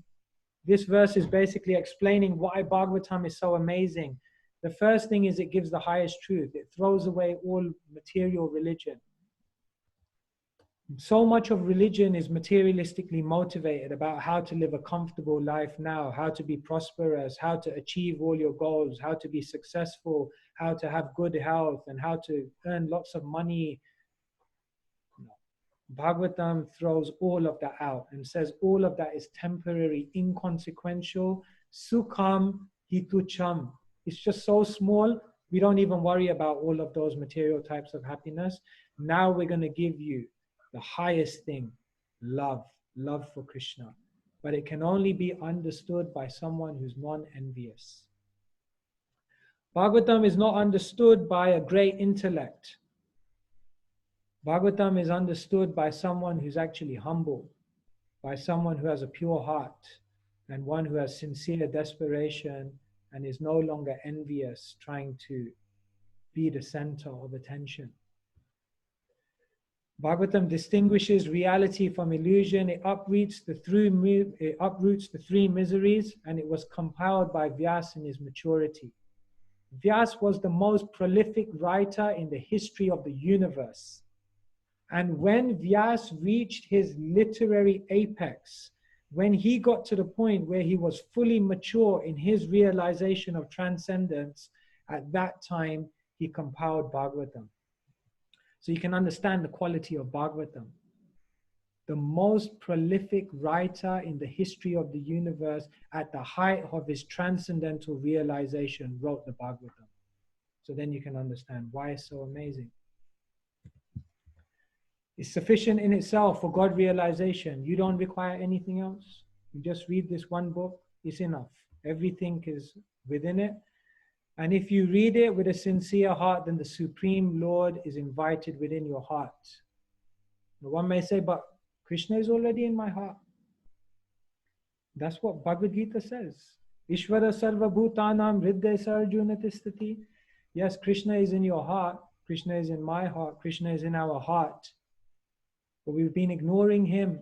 This verse is basically explaining why Bhagavatam is so amazing. The first thing is it gives the highest truth. It throws away all material religion. So much of religion is materialistically motivated about how to live a comfortable life now, how to be prosperous, how to achieve all your goals, how to be successful, how to have good health, and how to earn lots of money. Bhagavatam throws all of that out and says all of that is temporary, inconsequential, sukham hitucham. It's just so small, we don't even worry about all of those material types of happiness. Now we're going to give you the highest thing, love for Krishna. But it can only be understood by someone who's non-envious. Bhagavatam is not understood by a great intellect. Bhagavatam is understood by someone who's actually humble, by someone who has a pure heart, and one who has sincere desperation and is no longer envious, trying to be the center of attention. Bhagavatam distinguishes reality from illusion. It uproots the three miseries, and it was compiled by Vyas in his maturity. Vyas was the most prolific writer in the history of the universe. And when Vyas reached his literary apex, when he got to the point where he was fully mature in his realization of transcendence, at that time he compiled Bhagavatam. So you can understand the quality of Bhagavatam. The most prolific writer in the history of the universe at the height of his transcendental realization wrote the Bhagavatam. So then you can understand why it's so amazing. It's sufficient in itself for God realization. You don't require anything else. You just read this one book, it's enough. Everything is within it. And if you read it with a sincere heart, then the Supreme Lord is invited within your heart. Now one may say, but Krishna is already in my heart. That's what Bhagavad Gita says. Ishvara sarva bhutanam hridaya sarjuna tistati. Yes, Krishna is in your heart. Krishna is in my heart. Krishna is in our heart. But we've been ignoring him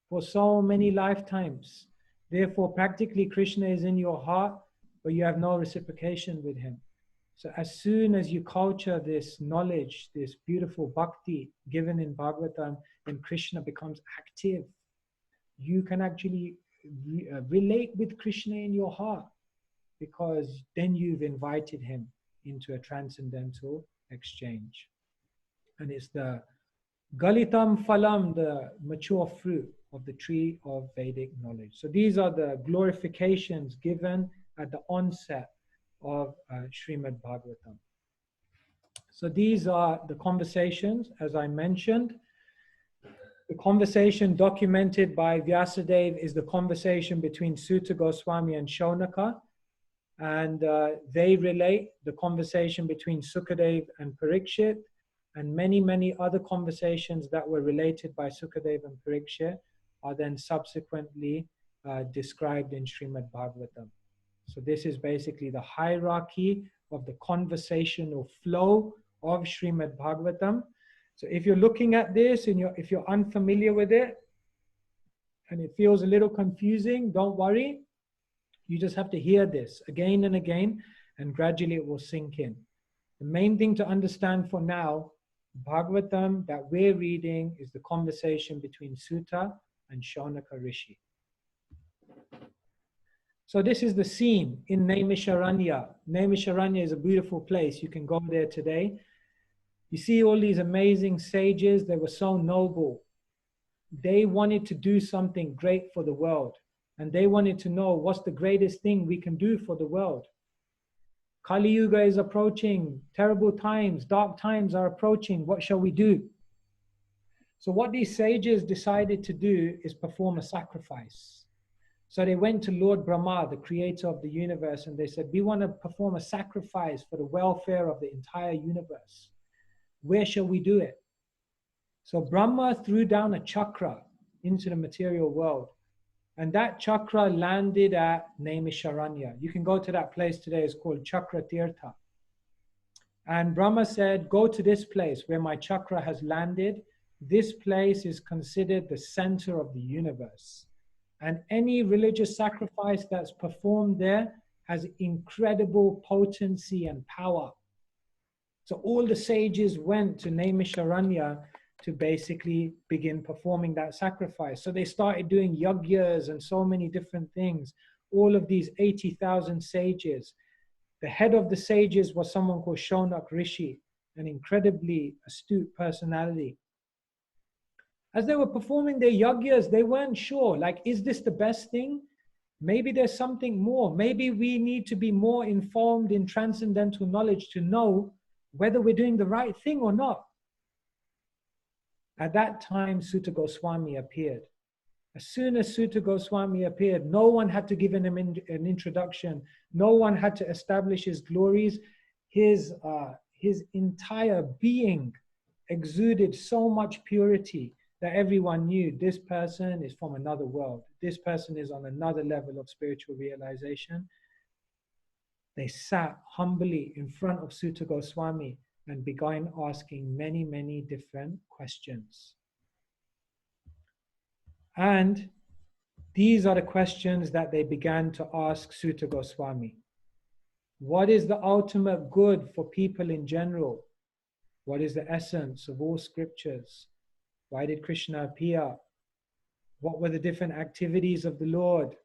for so many lifetimes. Therefore, practically Krishna is in your heart, but you have no reciprocation with him. So as soon as you culture this knowledge, this beautiful bhakti given in Bhagavatam, then Krishna becomes active. You can actually relate with Krishna in your heart, because then you've invited him into a transcendental exchange. And it's the Galitam Phalam, the mature fruit of the tree of Vedic knowledge. So these are the glorifications given at the onset of Srimad Bhagavatam. So these are the conversations, as I mentioned. The conversation documented by Vyasadeva is the conversation between Suta Goswami and Shaunaka. And they relate the conversation between Sukadeva and Parikshit, and many, many other conversations that were related by Sukadeva and Parikshit are then subsequently described in Srimad Bhagavatam. So this is basically the hierarchy of the conversational flow of Srimad Bhagavatam. So if you're looking at this and if you're unfamiliar with it and it feels a little confusing, don't worry. You just have to hear this again and again, and gradually it will sink in. The main thing to understand for now, Bhagavatam that we're reading is the conversation between Sutta and Shaunaka Rishi. So this is the scene in Naimisharanya. Naimisharanya is a beautiful place. You can go there today. You see all these amazing sages. They were so noble. They wanted to do something great for the world. And they wanted to know what's the greatest thing we can do for the world. Kali Yuga is approaching. Terrible times, dark times are approaching. What shall we do? So what these sages decided to do is perform a sacrifice. So they went to Lord Brahma, the creator of the universe, and they said, we want to perform a sacrifice for the welfare of the entire universe. Where shall we do it? So Brahma threw down a chakra into the material world. And that chakra landed at Naimisharanya. You can go to that place today. It's called Chakra Tirtha. And Brahma said, go to this place where my chakra has landed. This place is considered the center of the universe. And any religious sacrifice that's performed there has incredible potency and power. So all the sages went to Naimisharanya to basically begin performing that sacrifice. So they started doing yagyas and so many different things. All of these 80,000 sages. The head of the sages was someone called Shaunak Rishi, an incredibly astute personality. As they were performing their yagyas, they weren't sure, like, is this the best thing? Maybe there's something more. Maybe we need to be more informed in transcendental knowledge to know whether we're doing the right thing or not. At that time, Sutta Goswami appeared. As soon as Sutta Goswami appeared, no one had to give him an introduction. No one had to establish his glories. His entire being exuded so much purity that everyone knew this person is from another world. This person is on another level of spiritual realization. They sat humbly in front of Sutta Goswami and began asking many, many different questions. And these are the questions that they began to ask Sutta Goswami. What is the ultimate good for people in general? What is the essence of all scriptures? Why did Krishna appear? What were the different activities of the Lord?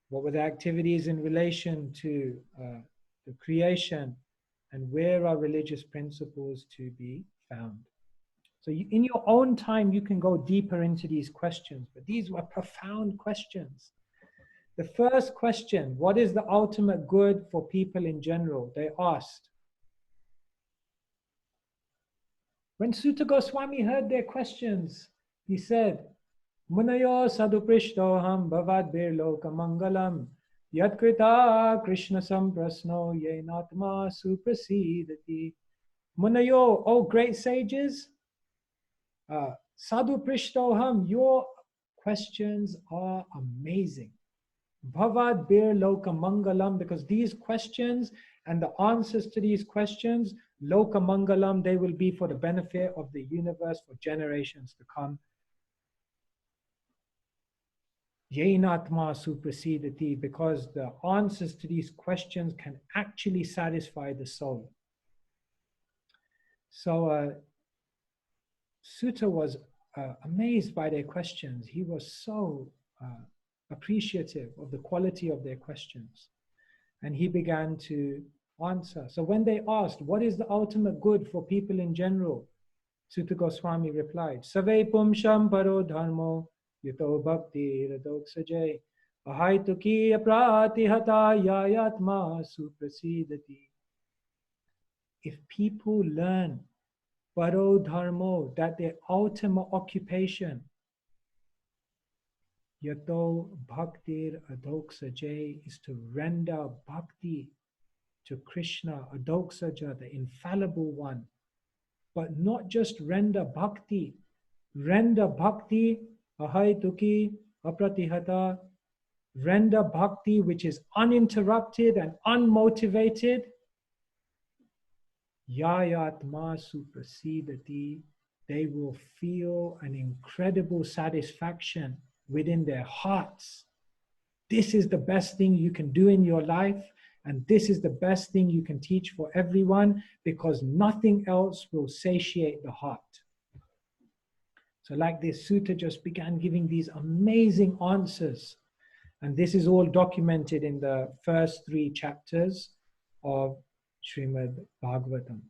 What were the activities in relation to the creation? And where are religious principles to be found? So in your own time, you can go deeper into these questions, but these were profound questions. The first question, what is the ultimate good for people in general? They asked. When Sutta Goswami heard their questions, he said, Munayo saduprishtoham bhavad birloka mangalam yatkrita Krishna samprasno yenatma suprasidati. Munayo, oh great sages, Sadhu Prishtoham, your questions are amazing. Bhavad Bir Loka Mangalam, because these questions and the answers to these questions, Loka Mangalam, they will be for the benefit of the universe for generations to come. Yainatma Suprasidati, because the answers to these questions can actually satisfy the soul. So, Sutta was amazed by their questions. He was so appreciative of the quality of their questions. And he began to answer. So when they asked, what is the ultimate good for people in general? Sutta Goswami replied, Save pumsham paro dharmo yuto bhakti radok sajay ahaituki apratihata yayatma suprasidati. If people learn Paro dharmo, that their ultimate occupation, yato bhaktir adoksaja, is to render bhakti to Krishna, adoksaja, the infallible one. But not just render bhakti ahaituki apratihata, render bhakti which is uninterrupted and unmotivated. Yayatma suprasidati, they will feel an incredible satisfaction within their hearts. This is the best thing you can do in your life, And this is the best thing you can teach for everyone, because nothing else will satiate the heart. So like this, Sutta just began giving these amazing answers. And this is all documented in the first 3 chapters of Srimad Bhagavatam.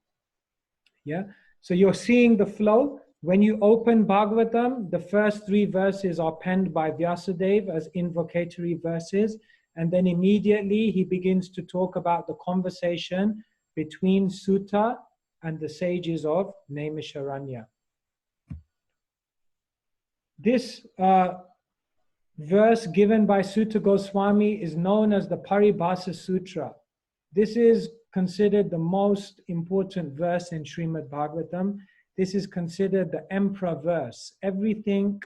Yeah, so you're seeing the flow. When you open Bhagavatam, the first 3 verses are penned by Vyasadeva as invocatory verses. And then immediately he begins to talk about the conversation between Sutta and the sages of Naimisharanya. This verse given by Sutta Goswami is known as the Paribhasa Sutra. This is considered the most important verse in Srimad Bhagavatam. This is considered the emperor verse. Everything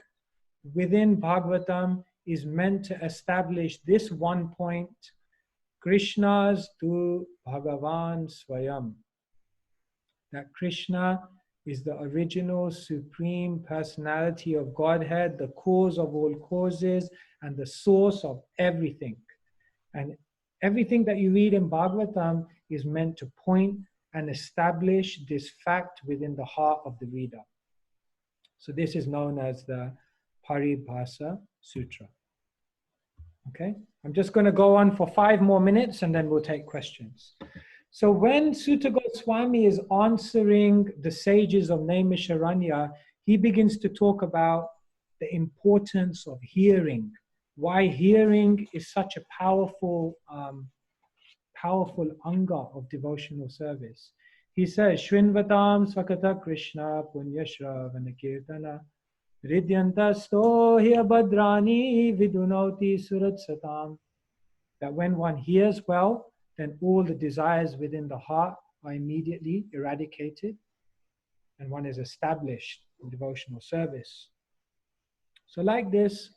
within Bhagavatam is meant to establish this one point: Krishna's tu Bhagavan Swayam. That Krishna is the original supreme personality of Godhead, the cause of all causes, and the source of everything. And everything that you read in Bhagavatam is meant to point and establish this fact within the heart of the reader. So this is known as the Paribhasa Sutra. Okay, I'm just going to go on for 5 more minutes and then we'll take questions. So when Sutta Goswami is answering the sages of Naimisharanya, he begins to talk about the importance of hearing, why hearing is such a powerful anga of devotional service. He says, Shrinvatam Svakata Krishna Punyashravana Kirtana Ridyantasto Hiya Bhadrani Vidunoti Surat Satam. That when one hears well, then all the desires within the heart are immediately eradicated and one is established in devotional service. So like this,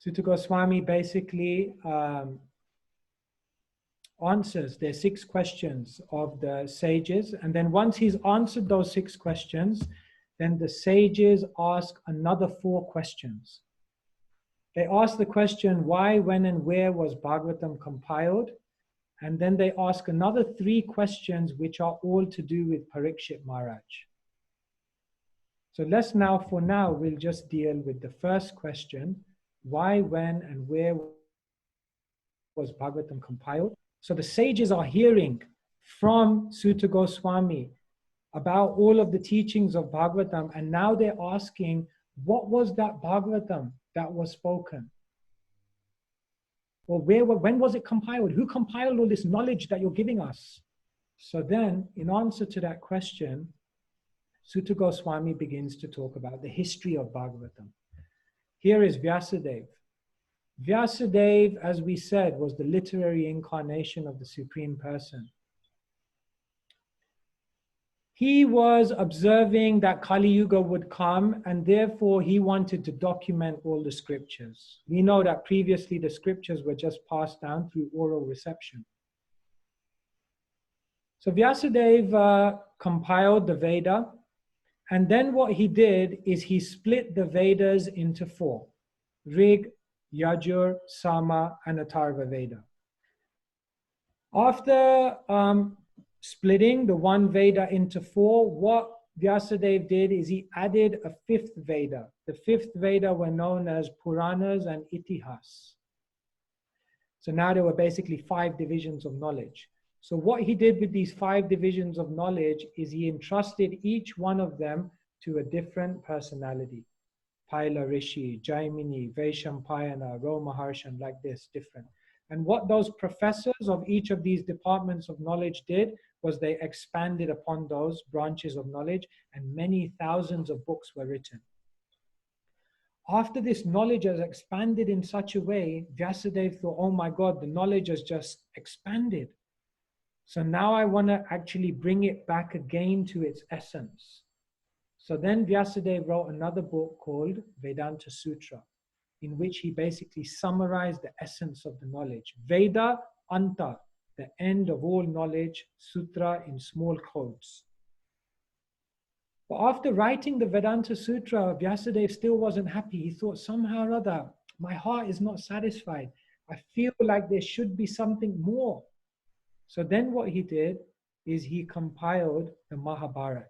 Sutta Goswami basically answers their 6 questions of the sages, and then once he's answered those 6 questions, then the sages ask another 4 questions. They ask the question, why, when, and where was Bhagavatam compiled? And then they ask another 3 questions, which are all to do with Parikshit Maharaj. So let's now, for now, we'll just deal with the first question, why, when, and where was Bhagavatam compiled? So the sages are hearing from Sutta Goswami about all of the teachings of Bhagavatam, and now they're asking, what was that Bhagavatam that was spoken? Or when was it compiled? Who compiled all this knowledge that you're giving us? So then, in answer to that question, Sutta Goswami begins to talk about the history of Bhagavatam. Here is Vyasadeva. Vyasadeva, as we said, was the literary incarnation of the Supreme Person. He was observing that Kali Yuga would come, and therefore he wanted to document all the scriptures. We know that previously the scriptures were just passed down through oral reception. So Vyasadeva compiled the Veda, and then what he did is he split the Vedas into 4: Rig, Yajur, Sama, and Atharva Veda. After splitting the one Veda into 4, what Vyasadeva did is he added a 5th Veda. The 5th Veda were known as Puranas and Itihas. So now there were basically 5 divisions of knowledge. So what he did with these 5 divisions of knowledge is he entrusted each one of them to a different personality. Paila Rishi, Jaimini, Vaishampayana, Romaharshan, like this, different. And what those professors of each of these departments of knowledge did was they expanded upon those branches of knowledge, and many thousands of books were written. After this knowledge has expanded in such a way, Vyasadeva thought, oh my God, the knowledge has just expanded. So now I want to actually bring it back again to its essence. So then Vyasadeva wrote another book called Vedanta Sutra, in which he basically summarized the essence of the knowledge. Veda Anta, the end of all knowledge, Sutra in small quotes. But after writing the Vedanta Sutra, Vyasadeva still wasn't happy. He thought, somehow or other, my heart is not satisfied. I feel like there should be something more. So then what he did is he compiled the Mahabharata.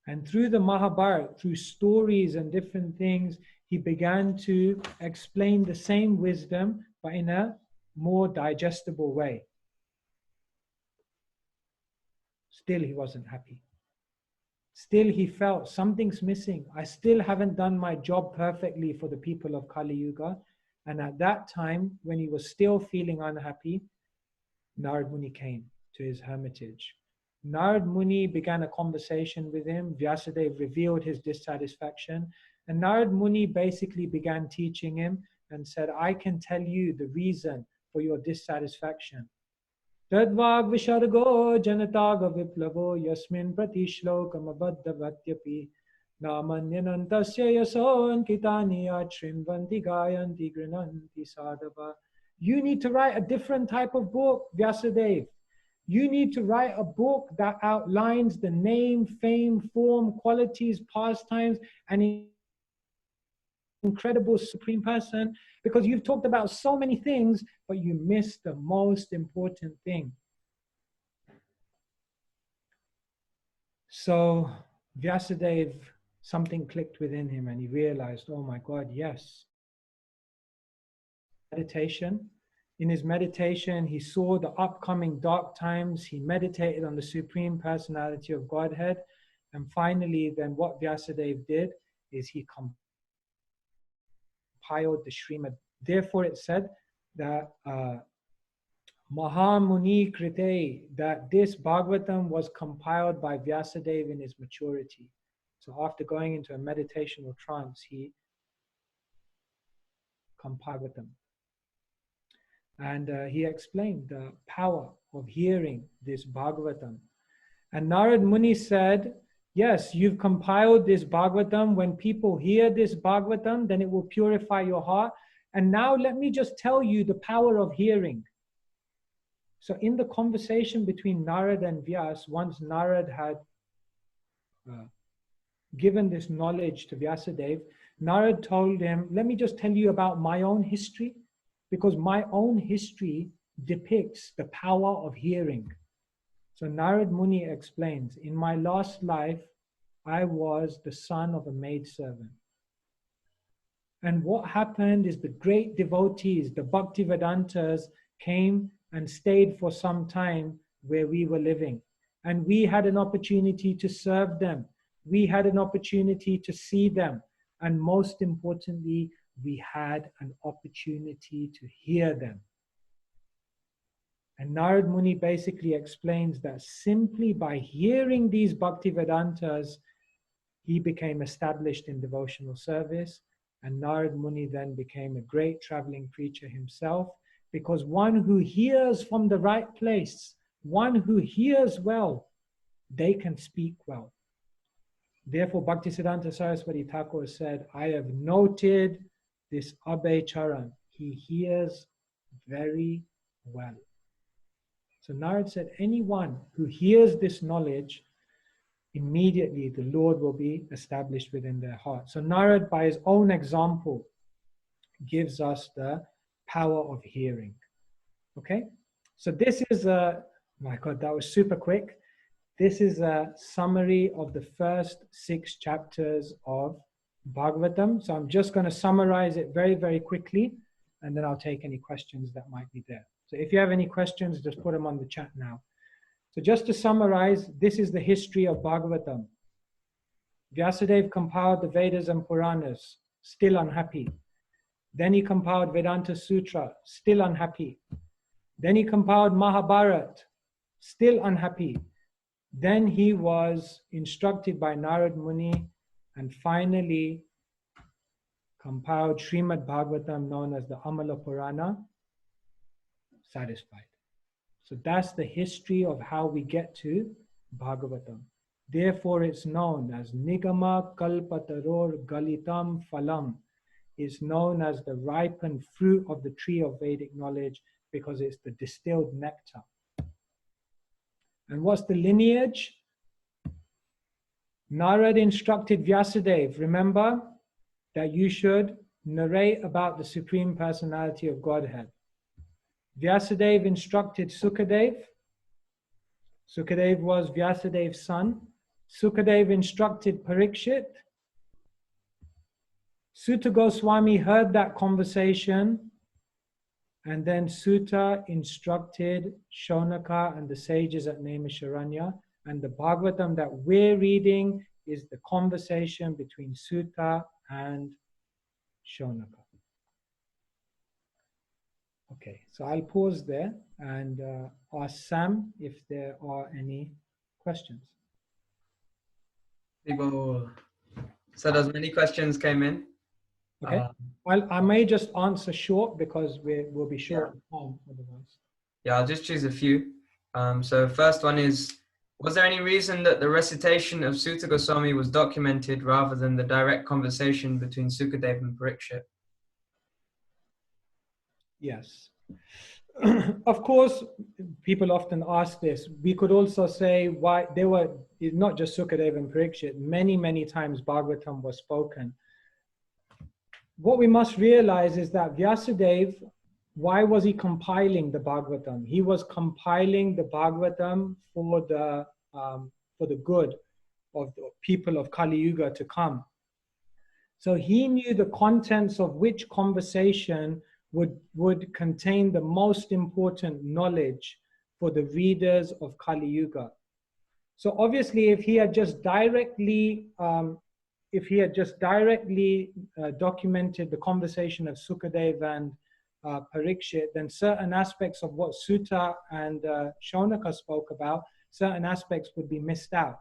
And through the Mahabharata, through stories and different things, he began to explain the same wisdom, but in a more digestible way. Still, he wasn't happy. Still, he felt something's missing. I still haven't done my job perfectly for the people of Kali Yuga. And at that time, when he was still feeling unhappy, Narad Muni came to his hermitage. Narad Muni began a conversation with him. Vyasadeva revealed his dissatisfaction. And Narad Muni basically began teaching him and said, I can tell you the reason for your dissatisfaction. Tadvag vishargo janataga viplavo yasmin pratishlokam abhaddhavatyapi namanyanantasya yason kitani atrimvanti gayanti grinanti sadhava. You need to write a different type of book, Vyasadeva. You need to write a book that outlines the name, fame, form, qualities, pastimes, and incredible Supreme Person, because you've talked about so many things, but you missed the most important thing. So Vyasadeva, something clicked within him and he realized, oh my God, yes. Meditation. In his meditation, he saw the upcoming dark times. He meditated on the Supreme Personality of Godhead. And finally, then what Vyasadeva did is he compiled the Srimad. Therefore, it said that Mahamuni Krite, that this Bhagavatam was compiled by Vyasadeva in his maturity. So after going into a meditational trance, he compiled them. And he explained the power of hearing this Bhagavatam. And Narad Muni said, yes, you've compiled this Bhagavatam. When people hear this Bhagavatam, then it will purify your heart. And now let me just tell you the power of hearing. So in the conversation between Narad and Vyas, once Narad had given this knowledge to Vyasadeva, Narad told him, let me just tell you about my own history, because my own history depicts the power of hearing. So Narad Muni explains, in my last life, I was the son of a maidservant. And what happened is the great devotees, the Bhaktivedantas, came and stayed for some time where we were living. And we had an opportunity to serve them. We had an opportunity to see them. And most importantly, we had an opportunity to hear them. And Narad Muni basically explains that simply by hearing these Bhaktivedantas, he became established in devotional service. And Narad Muni then became a great traveling preacher himself, because one who hears from the right place, one who hears well, they can speak well. Therefore, Bhaktisiddhanta Saraswati Thakur said, I have noted this Abhay Charan. He hears very well. So Narad said, anyone who hears this knowledge, immediately the Lord will be established within their heart. So Narad, by his own example, gives us the power of hearing. Okay? So this is my God, that was super quick. This is a summary of the first 6 chapters of Bhagavatam. So I'm just going to summarize it very, very quickly, and then I'll take any questions that might be there. So if you have any questions, just put them on the chat now. So just to summarize, this is the history of Bhagavatam. Vyasadeva compiled the Vedas and Puranas, still unhappy. Then he compiled Vedanta Sutra, still unhappy. Then he compiled Mahabharata, still unhappy. Then he was instructed by Narad Muni and finally compiled Srimad Bhagavatam, known as the Amala Purana, satisfied. So that's the history of how we get to Bhagavatam. Therefore, it's known as Nigama Kalpataror Galitam Phalam. It's known as the ripened fruit of the tree of Vedic knowledge because it's the distilled nectar. And what's the lineage? Narad instructed Vyasadeva, remember, that you should narrate about the Supreme Personality of Godhead. Vyasadeva instructed Sukadev. Sukadev was Vyasadev's son. Sukadev instructed Parikshit. Suta Goswami heard that conversation, and then Suta instructed Shonaka and the sages at Naimisharanya. And the Bhagavatam that we're reading is the conversation between Suta and Shonaka. Okay, so I'll pause there and ask Sam if there are any questions. People, so there's many questions came in. Okay, I may just answer short because we'll be short of time otherwise. Yeah, I'll just choose a few. So first one is, was there any reason that the recitation of Suta Goswami was documented rather than the direct conversation between Sukadeva and Parikshit? Yes. Of course, people often ask this. We could also say why they were not just Sukadeva and Parikshit. Many times Bhagavatam was spoken. What we must realize is that Vyasadeva, why was he compiling the Bhagavatam? He was compiling the Bhagavatam for the good of the people of Kali Yuga to come. So he knew the contents of which conversation would contain the most important knowledge for the readers of Kali Yuga. So obviously, if he had just directly documented the conversation of Sukadeva and Parikshit, then certain aspects of what Suta and Shonaka spoke about, certain aspects would be missed out.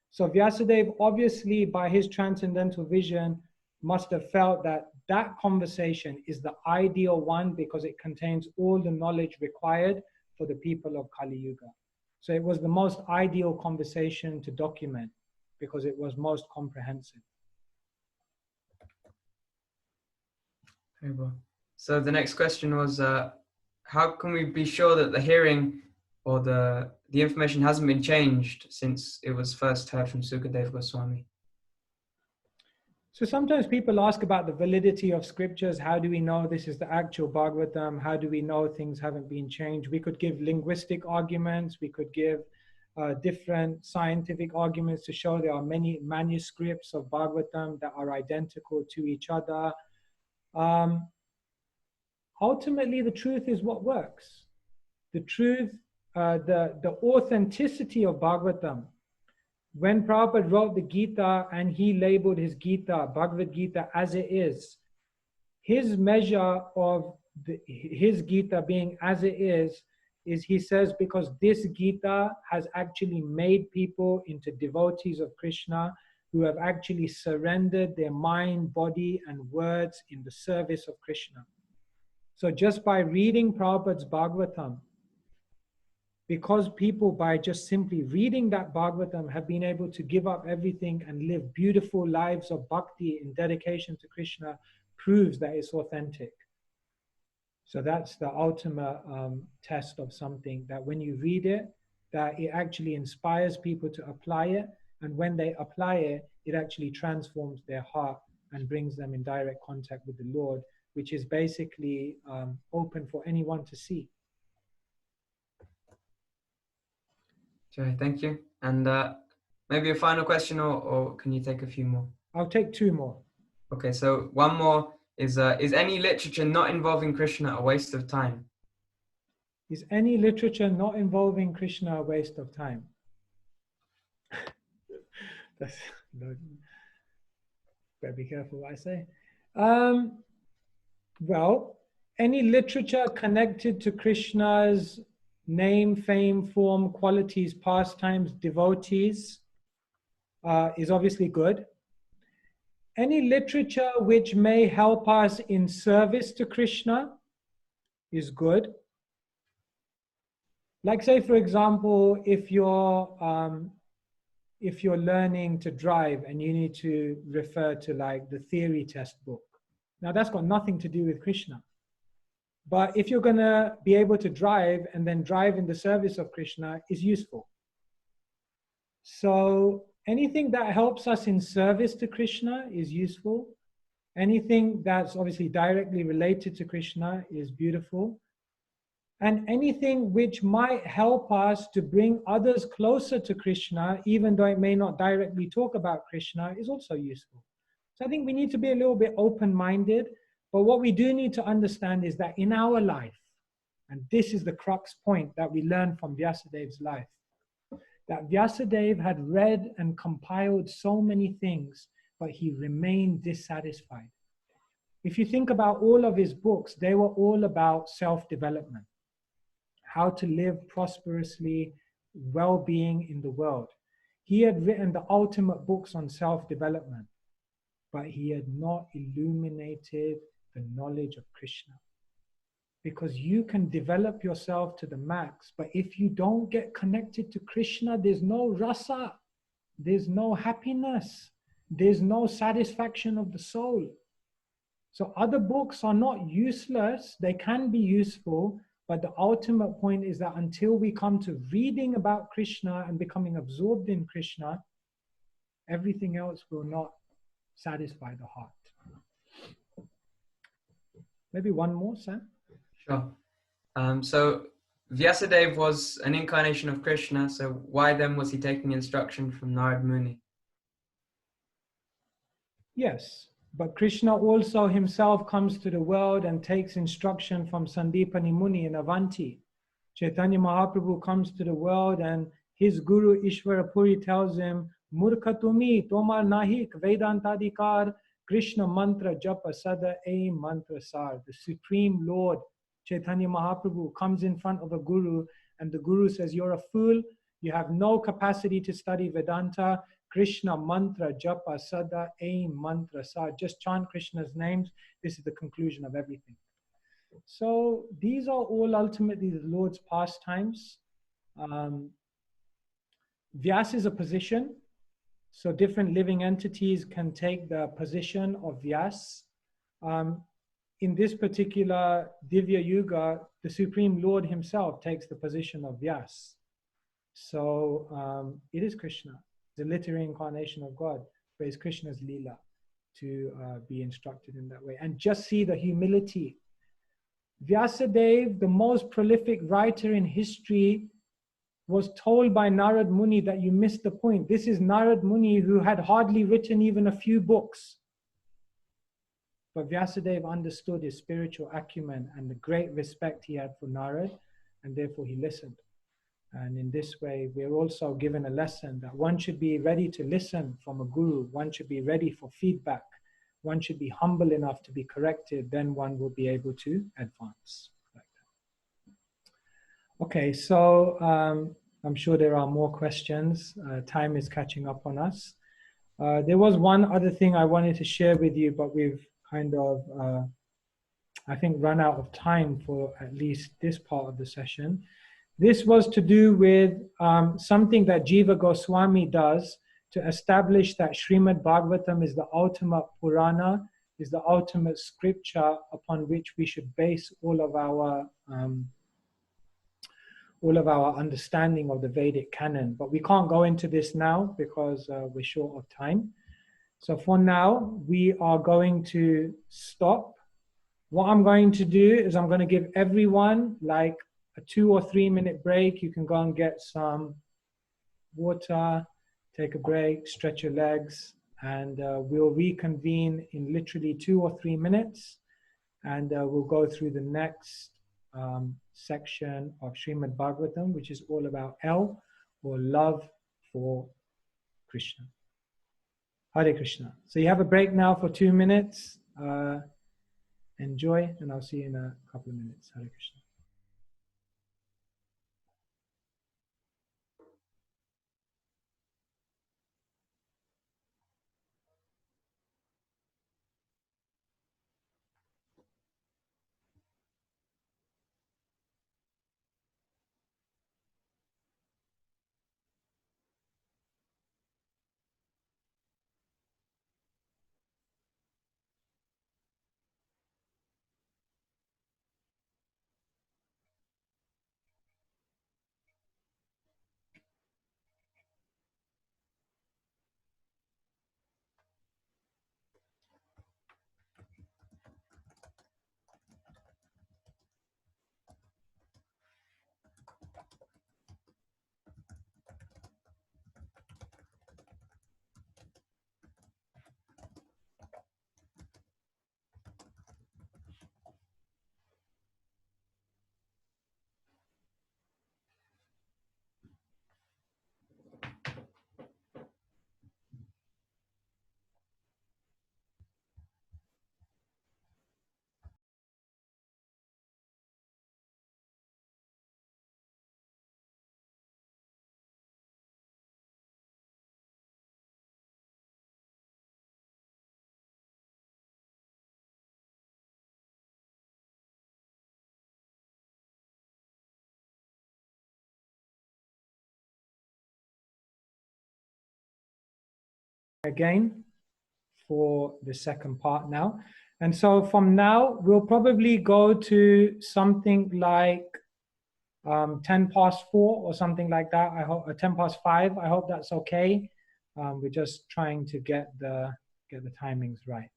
So Vyasadeva, obviously, by his transcendental vision, must have felt that that conversation is the ideal one because it contains all the knowledge required for the people of Kali Yuga. So it was the most ideal conversation to document because it was most comprehensive. Very well. So the next question was, how can we be sure that the hearing or the information hasn't been changed since it was first heard from Sukadeva Goswami? So sometimes people ask about the validity of scriptures. How do we know this is the actual Bhagavatam? How do we know things haven't been changed? We could give linguistic arguments. We could give different scientific arguments to show there are many manuscripts of Bhagavatam that are identical to each other. Ultimately, the truth is what works. The truth, the authenticity of Bhagavatam. When Prabhupada wrote the Gita and he labeled his Gita, Bhagavad Gita, as it is, his measure of his Gita being as it is he says, because this Gita has actually made people into devotees of Krishna who have actually surrendered their mind, body, and words in the service of Krishna. So just by reading Prabhupada's Bhagavatam, because people by just simply reading that Bhagavatam have been able to give up everything and live beautiful lives of bhakti in dedication to Krishna, proves that it's authentic. So that's the ultimate test of something, that when you read it, that it actually inspires people to apply it, and when they apply it, it actually transforms their heart and brings them in direct contact with the Lord, which is basically open for anyone to see. Okay, thank you. And maybe a final question, or can you take a few more? I'll take two more. Okay, so one more is any literature not involving Krishna a waste of time? Is any literature not involving Krishna a waste of time? Better be careful what I say. Well, any literature connected to Krishna's name, fame, form, qualities, pastimes, devotees is obviously good. Any literature which may help us in service to Krishna is good. Like, say, for example, if you're learning to drive and you need to refer to like the theory test book. Now that's got nothing to do with Krishna. But if you're going to be able to drive and then drive in the service of Krishna is useful. So anything that helps us in service to Krishna is useful. Anything that's obviously directly related to Krishna is beautiful. And anything which might help us to bring others closer to Krishna, even though it may not directly talk about Krishna, is also useful. So I think we need to be a little bit open-minded. But what we do need to understand is that in our life, and this is the crux point that we learn from Vyasadev's life, that Vyasadeva had read and compiled so many things, but he remained dissatisfied. If you think about all of his books, they were all about self-development, how to live prosperously, well-being in the world. He had written the ultimate books on self-development, but he had not illuminated the knowledge of Krishna. Because you can develop yourself to the max, but if you don't get connected to Krishna, there's no rasa, there's no happiness, there's no satisfaction of the soul. So other books are not useless, they can be useful, but the ultimate point is that until we come to reading about Krishna and becoming absorbed in Krishna, everything else will not satisfy the heart. Maybe one more, Sam? Sure. So Vyasadeva was an incarnation of Krishna, so why then was he taking instruction from Narad Muni? Yes, but Krishna also himself comes to the world and takes instruction from Sandipani Muni in Avanti. Chaitanya Mahaprabhu comes to the world and his guru Ishvara Puri tells him, Murkhatumi tomar nahik Vedantadikar Krishna mantra japa sada a mantra sar. The Supreme Lord Chaitanya Mahaprabhu comes in front of a guru and the guru says, you're a fool, you have no capacity to study Vedanta. Krishna mantra japa sada a mantra sar. Just chant Krishna's names. This is the conclusion of everything. So these are all ultimately the Lord's pastimes. Vyas is a position. So different living entities can take the position of Vyas. In this particular Divya Yuga, the Supreme Lord himself takes the position of Vyas. So it is Krishna, the literary incarnation of God, but it's Krishna's Leela to be instructed in that way. And just see the humility. Vyasadeva, the most prolific writer in history, was told by Narad Muni that you missed the point. This is Narad Muni who had hardly written even a few books. But Vyasadeva understood his spiritual acumen and the great respect he had for Narad, and therefore he listened. And in this way, we're also given a lesson that one should be ready to listen from a guru, one should be ready for feedback, one should be humble enough to be corrected, then one will be able to advance. Like that. Okay, so I'm sure there are more questions. Time is catching up on us. There was one other thing I wanted to share with you, but we've kind of, I think, run out of time for at least this part of the session. This was to do with something that Jiva Goswami does to establish that Srimad Bhagavatam is the ultimate Purana, is the ultimate scripture upon which we should base all of our understanding of the Vedic canon. But we can't go into this now because we're short of time. So for now, we are going to stop. What I'm going to do is I'm going to give everyone like a 2 or 3 minute break. You can go and get some water, take a break, stretch your legs, and we'll reconvene in literally 2 or 3 minutes. And we'll go through the next section of Srimad Bhagavatam, which is all about L, or love for Krishna. Hare Krishna. So you have a break now for 2 minutes. Enjoy, and I'll see you in a couple of minutes. Hare Krishna. again for the second part now. And so from now, we'll probably go to something like 10 past 4 or something like that. I hope 10 past 5. I hope that's okay. We're just trying to get the timings right.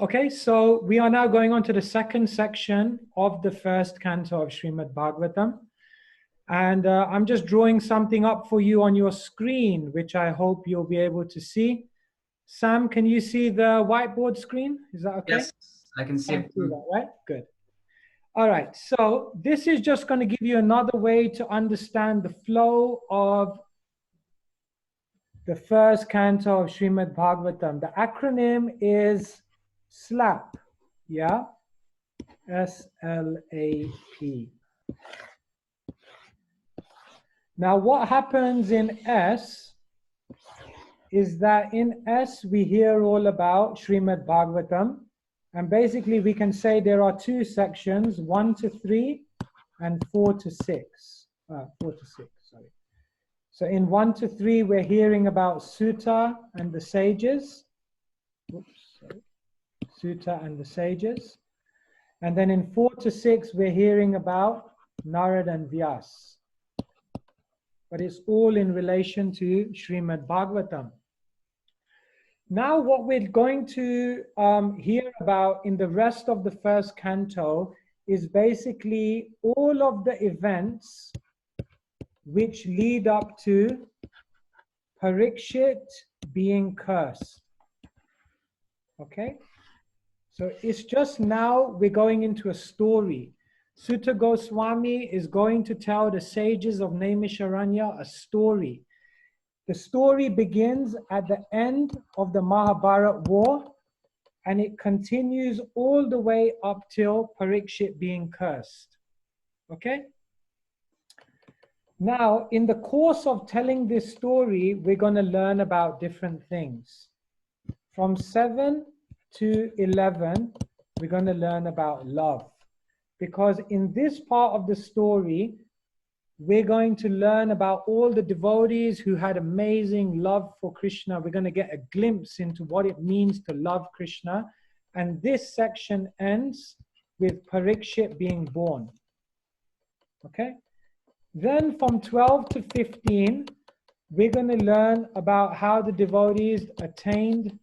Okay, so we are now going on to the second section of the first canto of Srimad Bhagavatam. And I'm just drawing something up for you on your screen, which I hope you'll be able to see. Sam, can you see the whiteboard screen? Is that okay? Yes, I can see it. See that, right? Good. All right, so this is just going to give you another way to understand the flow of the first canto of Srimad Bhagavatam. The acronym is SLAP, yeah? S-L-A-P. Now, what happens in S is that in S, we hear all about Srimad Bhagavatam. And basically, we can say there are two sections, 1 to 3 and 4 to 6. 4 to 6, sorry. So in 1 to 3, we're hearing about Sutta and the sages. Oops, sorry. Sutta and the sages. And then in 4 to 6, we're hearing about Narad and Vyas. But it's all in relation to Srimad Bhagavatam. Now what we're going to hear about in the rest of the first canto is basically all of the events which lead up to Parikshit being cursed. Okay? So it's just now we're going into a story. Sutta Goswami is going to tell the sages of Naimisharanya a story. The story begins at the end of the Mahabharata war, and it continues all the way up till Parikshit being cursed. Okay? Now, in the course of telling this story, we're going to learn about different things. From 7 to 11, we're going to learn about love. Because in this part of the story, we're going to learn about all the devotees who had amazing love for Krishna. We're going to get a glimpse into what it means to love Krishna. And this section ends with Parikshit being born. Okay? Then from 12 to 15, we're going to learn about how the devotees attained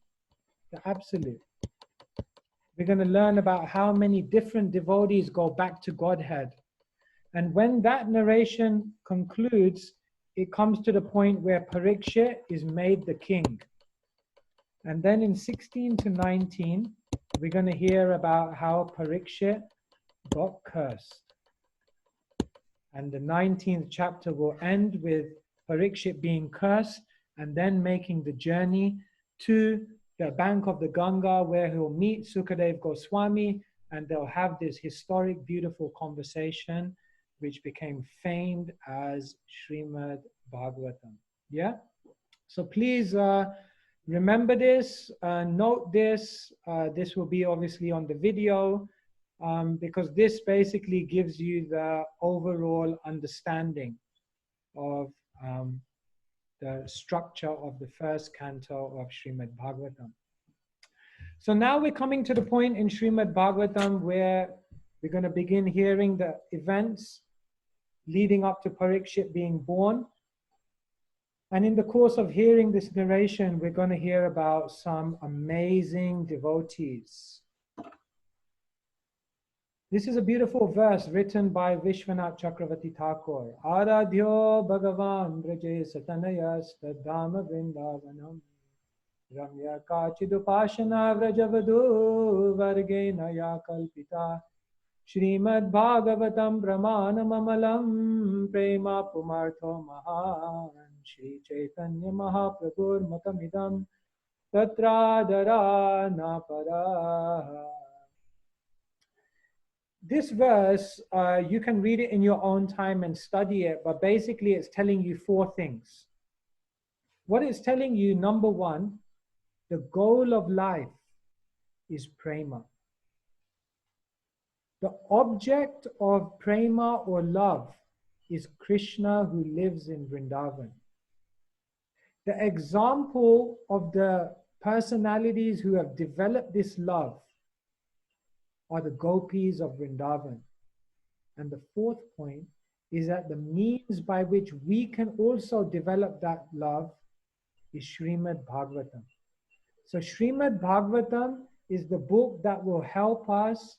the Absolute. We're going to learn about how many different devotees go back to Godhead. And when that narration concludes, it comes to the point where Parikshit is made the king. And then in 16 to 19, we're going to hear about how Parikshit got cursed. And the 19th chapter will end with Parikshit being cursed and then making the journey to the bank of the Ganga where he'll meet Sukadev Goswami, and they'll have this historic, beautiful conversation which became famed as Srimad Bhagavatam. Yeah? So please remember this, note this. This will be obviously on the video because this basically gives you the overall understanding of the structure of the first canto of Srimad Bhagavatam. So now we're coming to the point in Srimad Bhagavatam where we're going to begin hearing the events leading up to Parikshit being born. And in the course of hearing this narration, we're going to hear about some amazing devotees. This is a beautiful verse written by Vishwanath Chakravarti Thakur. Aradhyo Bhagavan Braje Satanayas Tadhama Vrindavanam Ramya Kachidupashana Vrajavadu Vargena Ya Kalpita Srimad Bhagavatam Brahmanamamalam Prema Pumartho Mahan Shri Chaitanya Mahaprabhur Matamidam Tatradara Napara. This verse, you can read it in your own time and study it, but basically it's telling you four things. What it's telling you, number one, the goal of life is prema. The object of prema or love is Krishna who lives in Vrindavan. The example of the personalities who have developed this love are the gopis of Vrindavan. And the fourth point is that the means by which we can also develop that love is Srimad Bhagavatam. So Srimad Bhagavatam is the book that will help us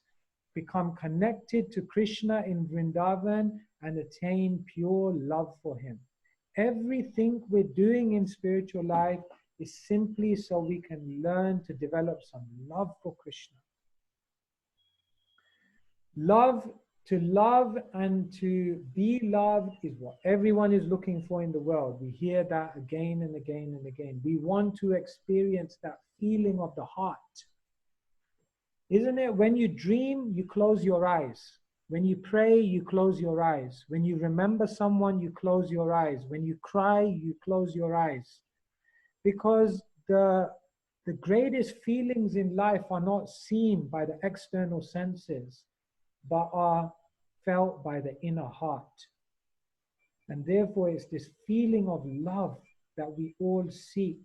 become connected to Krishna in Vrindavan and attain pure love for him. Everything we're doing in spiritual life is simply so we can learn to develop some love for Krishna. To love and to be loved is what everyone is looking for in the world. We hear that again and again and again. We want to experience that feeling of the heart. Isn't it? When you dream, you close your eyes. When you pray, you close your eyes. When you remember someone, you close your eyes. When you cry, you close your eyes. Because the greatest feelings in life are not seen by the external senses, but are felt by the inner heart. And therefore, it's this feeling of love that we all seek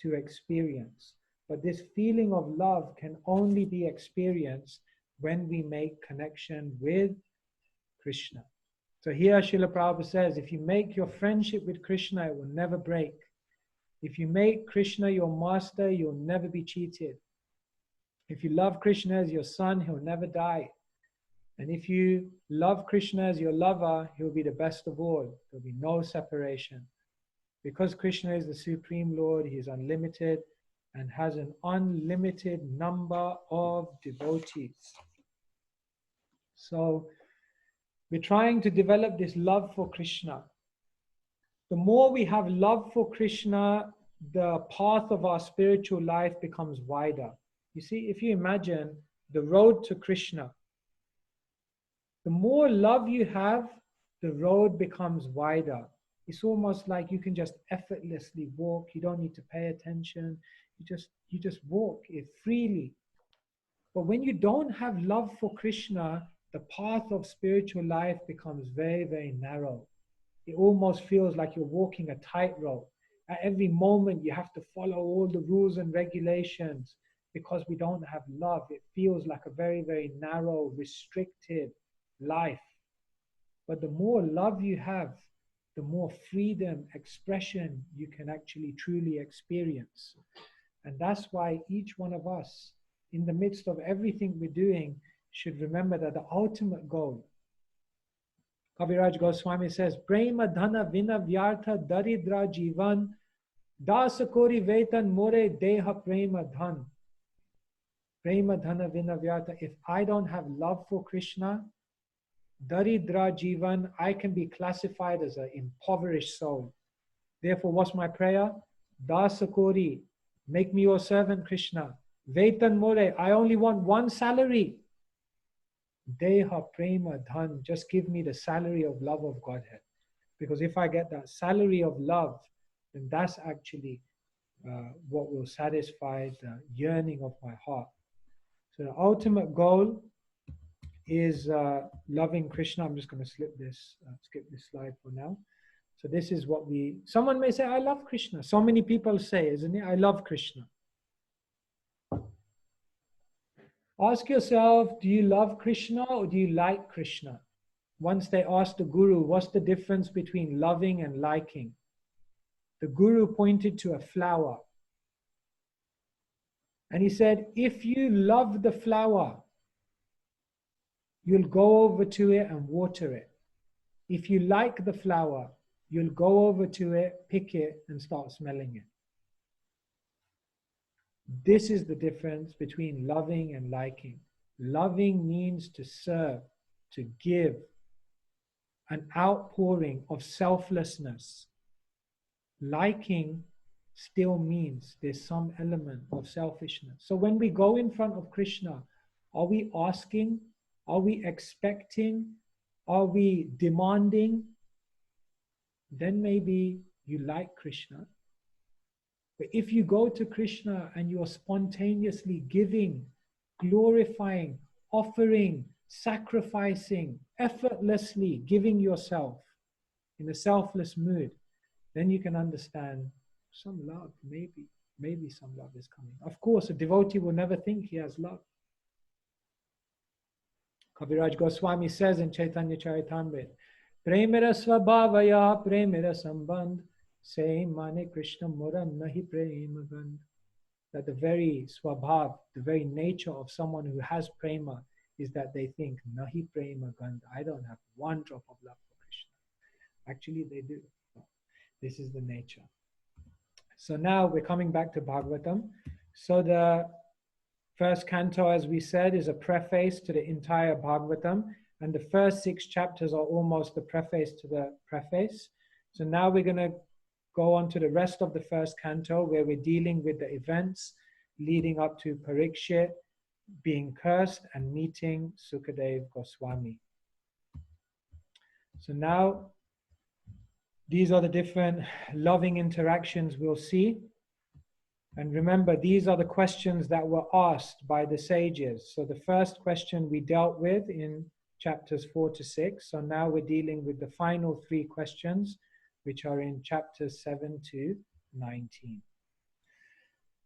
to experience. But this feeling of love can only be experienced when we make connection with Krishna. So here Srila Prabhupada says, if you make your friendship with Krishna, it will never break. If you make Krishna your master, you'll never be cheated. If you love Krishna as your son, he'll never die. And if you love Krishna as your lover, he'll be the best of all. There'll be no separation. Because Krishna is the Supreme Lord, he is unlimited and has an unlimited number of devotees. So we're trying to develop this love for Krishna. The more we have love for Krishna, the path of our spiritual life becomes wider. You see, if you imagine the road to Krishna, the more love you have, the road becomes wider. It's almost like you can just effortlessly walk. You don't need to pay attention. You just walk it freely. But when you don't have love for Krishna, the path of spiritual life becomes very, very narrow. It almost feels like you're walking a tightrope. At every moment, you have to follow all the rules and regulations. Because we don't have love, it feels like a very, very narrow, restricted life. But the more love you have, the more freedom, expression you can actually truly experience. And that's why each one of us, in the midst of everything we're doing, should remember that the ultimate goal, Kaviraj Goswami says, Prema dhana vina vyartha daridra jivan dasakori vetan more deha prema dhan. Prema dhana vina vyartha. If I don't have love for Krishna, daridra jivan, I can be classified as an impoverished soul. Therefore, what's my prayer? Dasakori, make me your servant, Krishna. Vetan more, I only want one salary. Deha prema dhan, just give me the salary of love of Godhead. Because if I get that salary of love, then that's actually what will satisfy the yearning of my heart. So the ultimate goal is loving Krishna. I'm just going to skip this slide for now. So this is what someone may say, I love Krishna. So many people say, isn't it? I love Krishna. Ask yourself, do you love Krishna or do you like Krishna? Once they asked the Guru, what's the difference between loving and liking? The Guru pointed to a flower. And he said, if you love the flower, you'll go over to it and water it. If you like the flower, you'll go over to it, pick it, and start smelling it. This is the difference between loving and liking. Loving means to serve, to give, an outpouring of selflessness. Liking still means there's some element of selfishness. So when we go in front of Krishna, are we asking? Are we expecting? Are we demanding? Then maybe you like Krishna. But if you go to Krishna and you are spontaneously giving, glorifying, offering, sacrificing, effortlessly giving yourself in a selfless mood, then you can understand some love, maybe some love is coming. Of course, a devotee will never think he has love. Kaviraj Goswami says in Chaitanya Charitamrita, Premera Svabhavaya Premera Sambandh, say Mane Krishna Muran Nahi Prema Gandh. That the very swabhav, the very nature of someone who has prema is that they think, Nahi Prema Gandh, I don't have one drop of love for Krishna. Actually, they do. This is the nature. So now we're coming back to Bhagavatam. So the first canto, as we said, is a preface to the entire Bhagavatam, and the first 6 chapters are almost the preface to the preface. So now we're going to go on to the rest of the first canto, where we're dealing with the events leading up to Parikshit being cursed and meeting Sukadev Goswami. So now these are the different loving interactions we'll see. And remember, these are the questions that were asked by the sages. So the first question we dealt with in chapters 4 to 6. So now we're dealing with the final 3 questions, which are in chapters 7 to 19.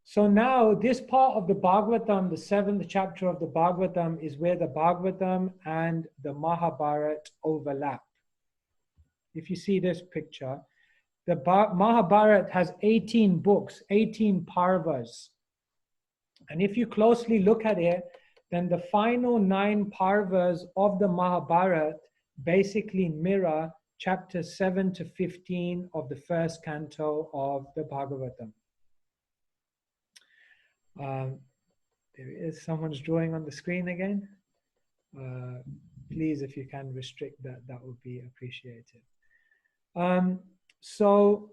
So now this part of the Bhagavatam, the 7th chapter of the Bhagavatam, is where the Bhagavatam and the Mahabharata overlap. If you see this picture, the Mahabharata has 18 books, 18 parvas. And if you closely look at it, then the final 9 parvas of the Mahabharata basically mirror chapters 7 to 15 of the first canto of the Bhagavatam. There is someone's drawing on the screen again. Please, if you can restrict that, that would be appreciated. So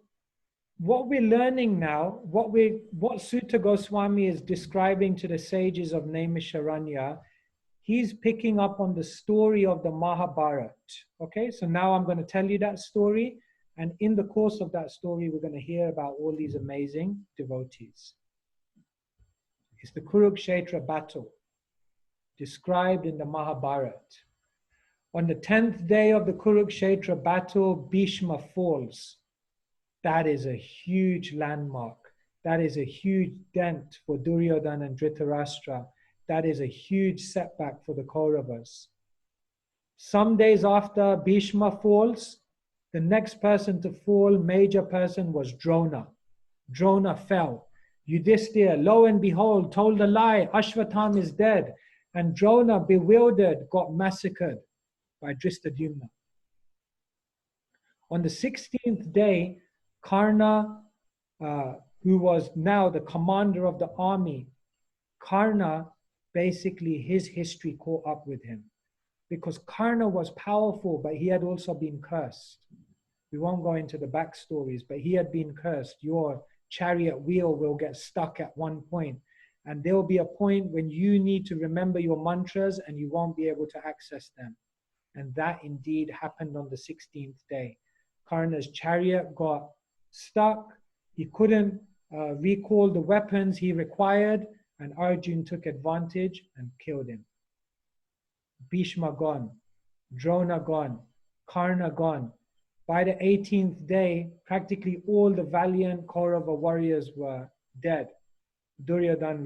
what we're learning now, what Sutta Goswami is describing to the sages of Naimisharanya, he's picking up on the story of the Mahabharata. Okay, so now I'm going to tell you that story, and in the course of that story, we're going to hear about all these amazing devotees. It's the Kurukshetra battle described in the Mahabharata. On the 10th day of the Kurukshetra battle, Bhishma falls. That is a huge landmark. That is a huge dent for Duryodhana and Dhritarashtra. That is a huge setback for the Kauravas. Some days after Bhishma falls, the next person to fall, major person, was Drona. Drona fell. Yudhishthira, lo and behold, told a lie. Ashvatham is dead. And Drona, bewildered, got massacred by Drishtadyumna. On the 16th day, Karna, who was now the commander of the army, Karna, basically his history caught up with him. Because Karna was powerful, but he had also been cursed. We won't go into the backstories, but he had been cursed. Your chariot wheel will get stuck at one point, and there will be a point when you need to remember your mantras and you won't be able to access them. And that indeed happened on the 16th day. Karna's chariot got stuck. He couldn't recall the weapons he required, and Arjun took advantage and killed him. Bhishma gone, Drona gone, Karna gone. By the 18th day, practically all the valiant Kaurava warriors were dead. Duryodhana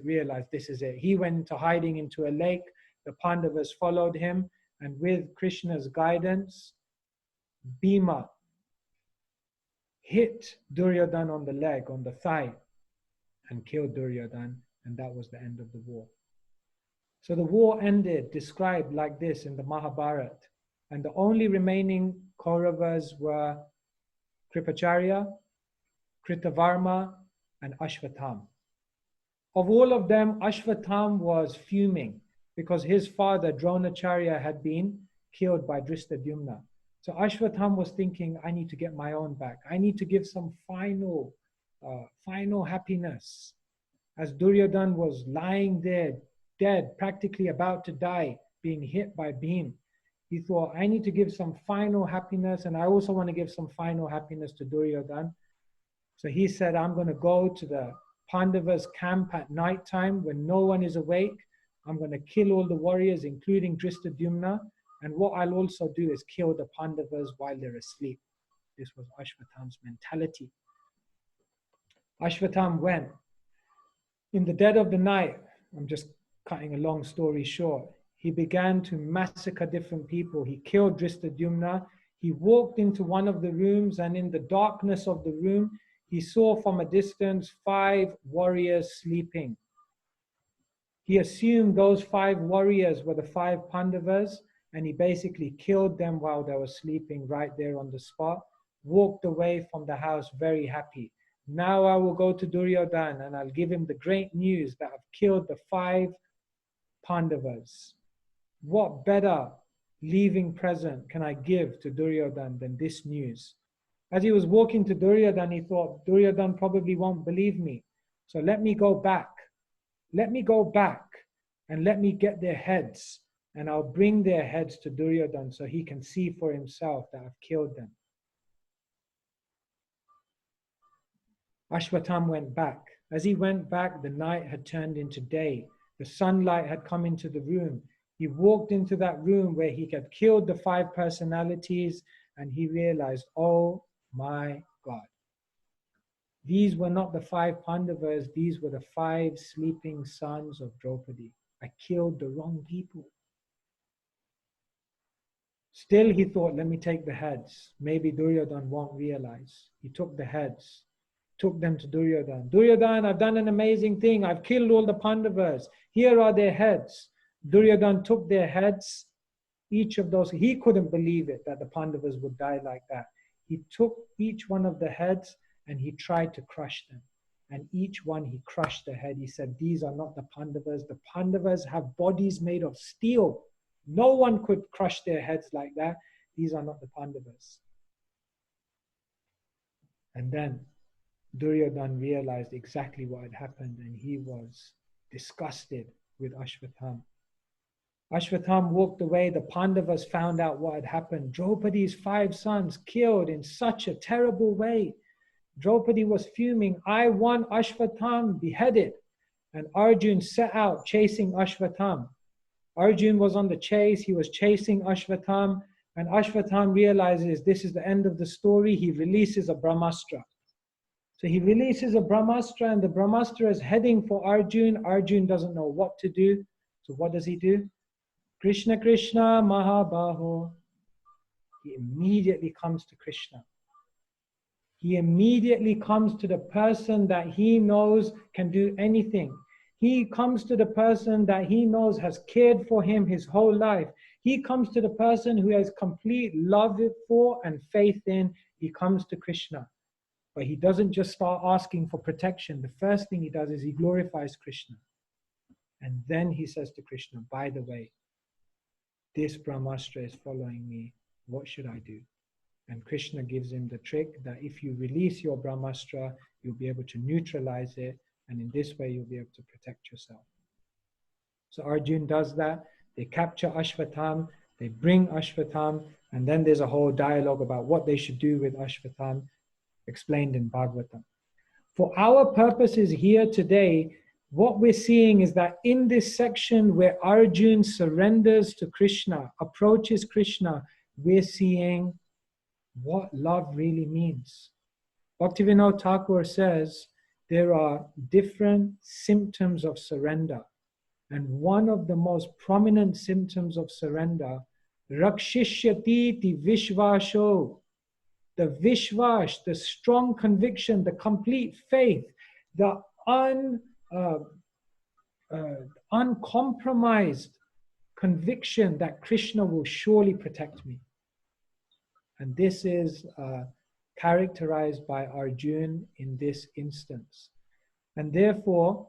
realized this is it. He went into hiding into a lake. The Pandavas followed him, and with Krishna's guidance, Bhima hit Duryodhana on the leg, on the thigh, and killed Duryodhana, and that was the end of the war. So the war ended, described like this in the Mahabharata, and the only remaining Kauravas were Kripacharya, Kritavarma, and Ashvatham. Of all of them, Ashvatham was fuming because his father, Dronacharya, had been killed by Drishtadyumna. So Ashvatham was thinking, I need to get my own back. I need to give some final happiness. As Duryodhana was lying there, dead, practically about to die, being hit by Bhim, he thought, I need to give some final happiness, and I also want to give some final happiness to Duryodhana. So he said, I'm going to go to the Pandavas' camp at night time when no one is awake. I'm going to kill all the warriors, including Drishtadyumna. And what I'll also do is kill the Pandavas while they're asleep. This was Ashvatham's mentality. Ashvatham went. In the dead of the night, I'm just cutting a long story short, he began to massacre different people. He killed Drishtadyumna. He walked into one of the rooms, and in the darkness of the room, he saw from a distance 5 warriors sleeping. He assumed those 5 warriors were the 5 Pandavas, and he basically killed them while they were sleeping right there on the spot, walked away from the house very happy. Now I will go to Duryodhana and I'll give him the great news that I've killed the 5 Pandavas. What better leaving present can I give to Duryodhana than this news? As he was walking to Duryodhana, he thought, Duryodhana probably won't believe me. So let me go back. Let me go back and let me get their heads, and I'll bring their heads to Duryodhana so he can see for himself that I've killed them. Ashvatham went back. As he went back, the night had turned into day. The sunlight had come into the room. He walked into that room where he had killed the 5 personalities, and he realized, oh my God. These were not the 5 Pandavas, these were the 5 sleeping sons of Draupadi. I killed the wrong people. Still, he thought, let me take the heads. Maybe Duryodhana won't realize. He took the heads, took them to Duryodhana. Duryodhana, I've done an amazing thing. I've killed all the Pandavas. Here are their heads. Duryodhana took their heads, each of those. He couldn't believe it, that the Pandavas would die like that. He took each one of the heads and he tried to crush them. And each one he crushed the head. He said, these are not the Pandavas. The Pandavas have bodies made of steel. No one could crush their heads like that. These are not the Pandavas. And then Duryodhana realized exactly what had happened, and he was disgusted with Ashvatham. Ashvatham walked away. The Pandavas found out what had happened. Draupadi's 5 sons killed in such a terrible way. Draupadi was fuming. I want Ashvatham beheaded. And Arjun set out chasing Ashvatham. Arjun was on the chase. He was chasing Ashvatham. And Ashvatham realizes this is the end of the story. He releases a Brahmastra. So he releases a Brahmastra, and the Brahmastra is heading for Arjun. Arjun doesn't know what to do. So what does he do? Krishna, Krishna, Mahabaho. He immediately comes to Krishna. He immediately comes to the person that he knows can do anything. He comes to the person that he knows has cared for him his whole life. He comes to the person who has complete love for and faith in. He comes to Krishna. But he doesn't just start asking for protection. The first thing he does is he glorifies Krishna. And then he says to Krishna, by the way, this Brahmastra is following me. What should I do? And Krishna gives him the trick that if you release your Brahmastra, you'll be able to neutralize it. And in this way, you'll be able to protect yourself. So Arjun does that. They capture Ashvatham. They bring Ashvatham. And then there's a whole dialogue about what they should do with Ashvatham, explained in Bhagavata. For our purposes here today, what we're seeing is that in this section where Arjun surrenders to Krishna, approaches Krishna, we're seeing what love really means. Bhaktivinoda Thakur says there are different symptoms of surrender. And one of the most prominent symptoms of surrender, Rakshishyati ti Vishvasho, the Vishvash, the strong conviction, the complete faith, the uncompromised conviction that Krishna will surely protect me. And this is characterized by Arjun in this instance. And therefore,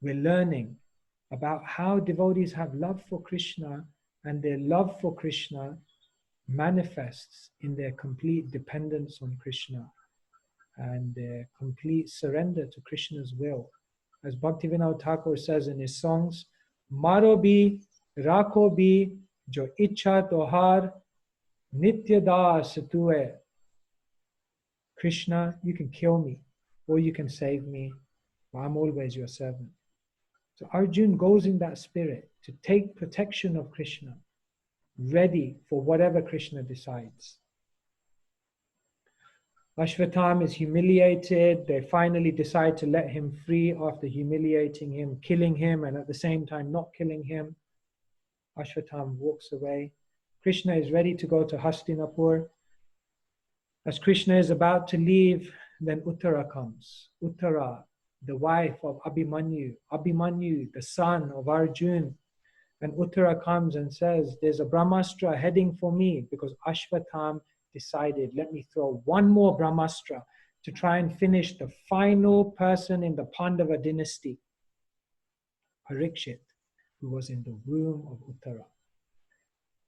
we're learning about how devotees have love for Krishna, and their love for Krishna manifests in their complete dependence on Krishna and their complete surrender to Krishna's will. As Bhaktivinoda Thakur says in his songs, Maro bhi, rakho bhi, jo ichha tohar, nitya das tu. Krishna, you can kill me or you can save me, but I'm always your servant. So Arjun goes in that spirit to take protection of Krishna, ready for whatever Krishna decides. Ashvatham is humiliated. They finally decide to let him free after humiliating him, killing him, and at the same time not killing him. Ashvatham walks away. Krishna is ready to go to Hastinapur. As Krishna is about to leave, then Uttara comes. Uttara, the wife of Abhimanyu. Abhimanyu, the son of Arjun. And Uttara comes and says, there's a Brahmastra heading for me, because Ashvatham decided, let me throw one more Brahmastra to try and finish the final person in the Pandava dynasty, Parikshit, who was in the womb of Uttara.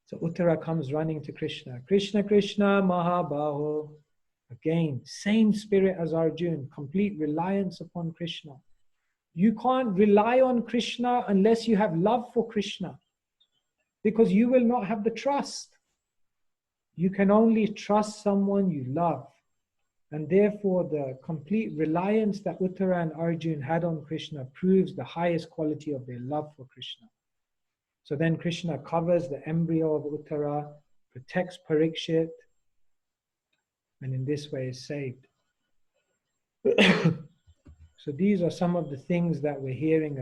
So Uttara comes running to Krishna. Krishna, Krishna, Mahabaho. Again, same spirit as Arjun, complete reliance upon Krishna. You can't rely on Krishna unless you have love for Krishna, because you will not have the trust. You can only trust someone you love. And therefore, the complete reliance that Uttara and Arjun had on Krishna proves the highest quality of their love for Krishna. So then Krishna covers the embryo of Uttara, protects Parikshit, and in this way is saved. So these are some of the things that we're hearing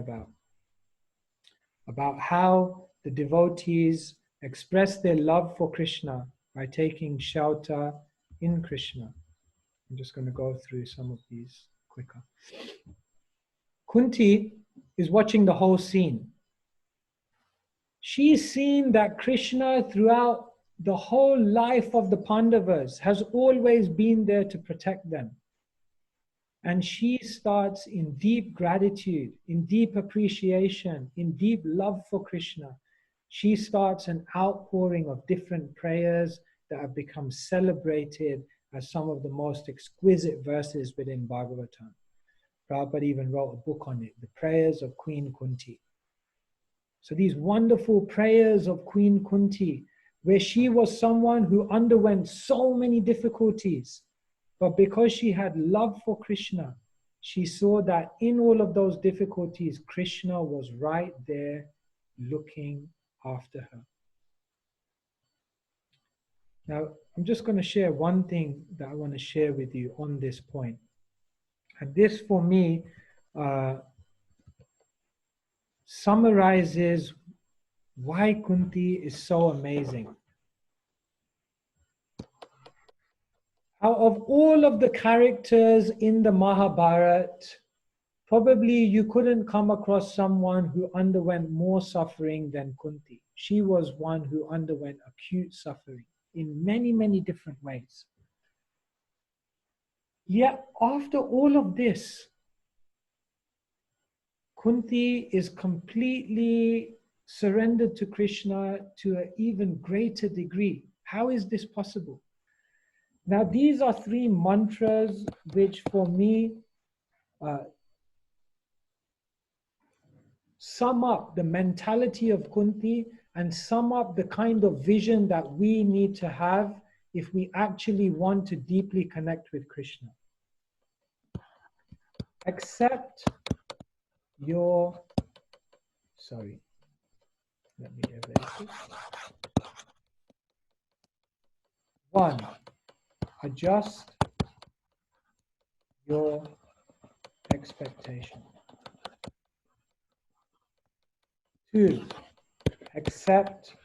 about how the devotees express their love for Krishna by taking shelter in Krishna. I'm just going to go through some of these quicker. Kunti is watching the whole scene. She's seen that Krishna throughout the whole life of the Pandavas has always been there to protect them. And she starts in deep gratitude, in deep appreciation, in deep love for Krishna. She starts an outpouring of different prayers that have become celebrated as some of the most exquisite verses within Bhagavata. Prabhupada even wrote a book on it, The Prayers of Queen Kunti. So these wonderful prayers of Queen Kunti, where she was someone who underwent so many difficulties, but because she had love for Krishna, she saw that in all of those difficulties, Krishna was right there looking after her. Now, I'm just going to share one thing that I want to share with you on this point. And this, for me, summarizes why Kunti is so amazing. Out of all of the characters in the Mahabharata, probably you couldn't come across someone who underwent more suffering than Kunti. She was one who underwent acute suffering in many, many different ways. Yet after all of this, Kunti is completely surrendered to Krishna to an even greater degree. How is this possible? Now, these are three mantras which, for me, sum up the mentality of Kunti and sum up the kind of vision that we need to have if we actually want to deeply connect with Krishna. Accept your, let me erase this. 1, adjust your expectation. 2, accept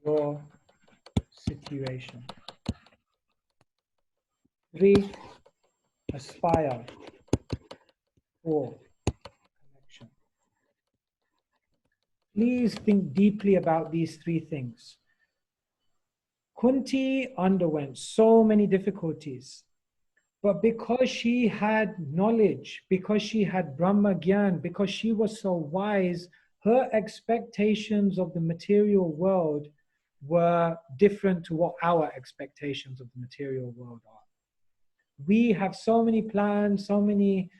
your situation. 3, aspire for connection. Please think deeply about these three things. Kunti underwent so many difficulties, but because she had knowledge, because she had Brahma Gyan, because she was so wise, her expectations of the material world were different to what our expectations of the material world are. We have so many plans, so many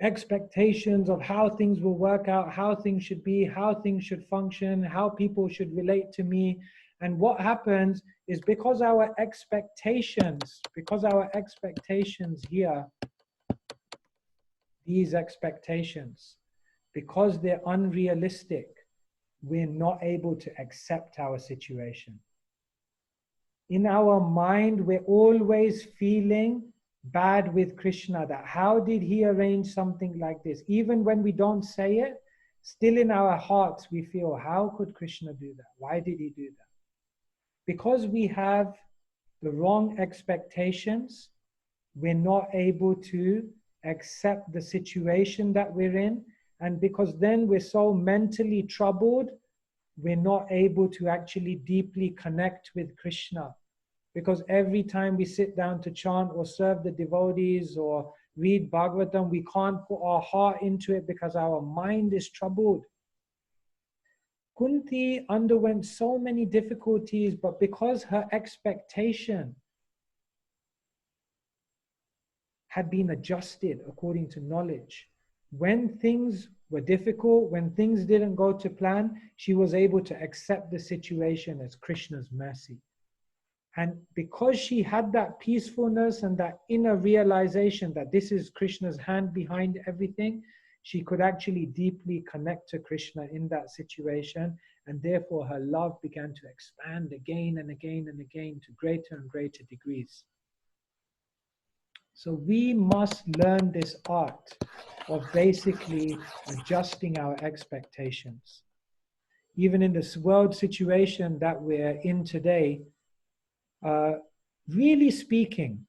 expectations of how things will work out, how things should be, how things should function, how people should relate to me. And what happens is because our expectations here, these expectations, because they're unrealistic, we're not able to accept our situation. in our mind, we're always feeling bad with Krishna, that how did he arrange something like this? Even when we don't say it, still in our hearts we feel, how could Krishna do that? Why did he do that? Because we have the wrong expectations, we're not able to accept the situation that we're in. And because then we're so mentally troubled, we're not able to actually deeply connect with Krishna. Because every time we sit down to chant or serve the devotees or read Bhagavatam, we can't put our heart into it because our mind is troubled. Kunti underwent so many difficulties, but because her expectation had been adjusted according to knowledge, when things were difficult, when things didn't go to plan, she was able to accept the situation as Krishna's mercy. And because she had that peacefulness and that inner realization that this is Krishna's hand behind everything, she could actually deeply connect to Krishna in that situation. And therefore her love began to expand again and again and again to greater and greater degrees. So we must learn this art of basically adjusting our expectations. Even in this world situation that we're in today, really speaking,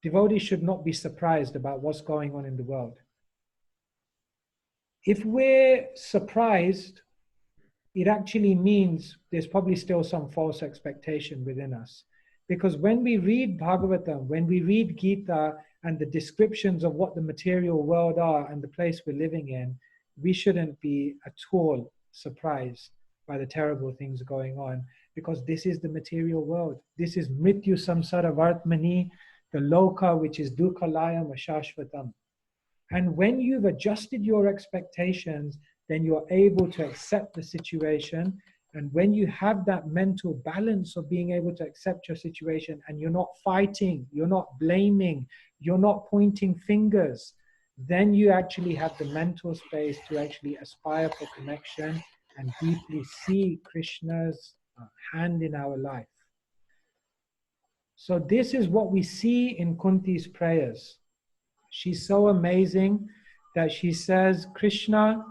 devotees should not be surprised about what's going on in the world. If we're surprised, it actually means there's probably still some false expectation within us. Because when we read Bhagavata, when we read Gita and the descriptions of what the material world are and the place we're living in, we shouldn't be at all surprised by the terrible things going on, because this is the material world. This is Mrityu Samsara Vartmani, the Loka, which is Dukhalayam Ashashvatam. And when you've adjusted your expectations, then you're able to accept the situation. And when you have that mental balance of being able to accept your situation and you're not fighting, you're not blaming, you're not pointing fingers, then you actually have the mental space to actually aspire for connection and deeply see Krishna's hand in our life. So this is what we see in Kunti's prayers. She's so amazing that she says, Krishna,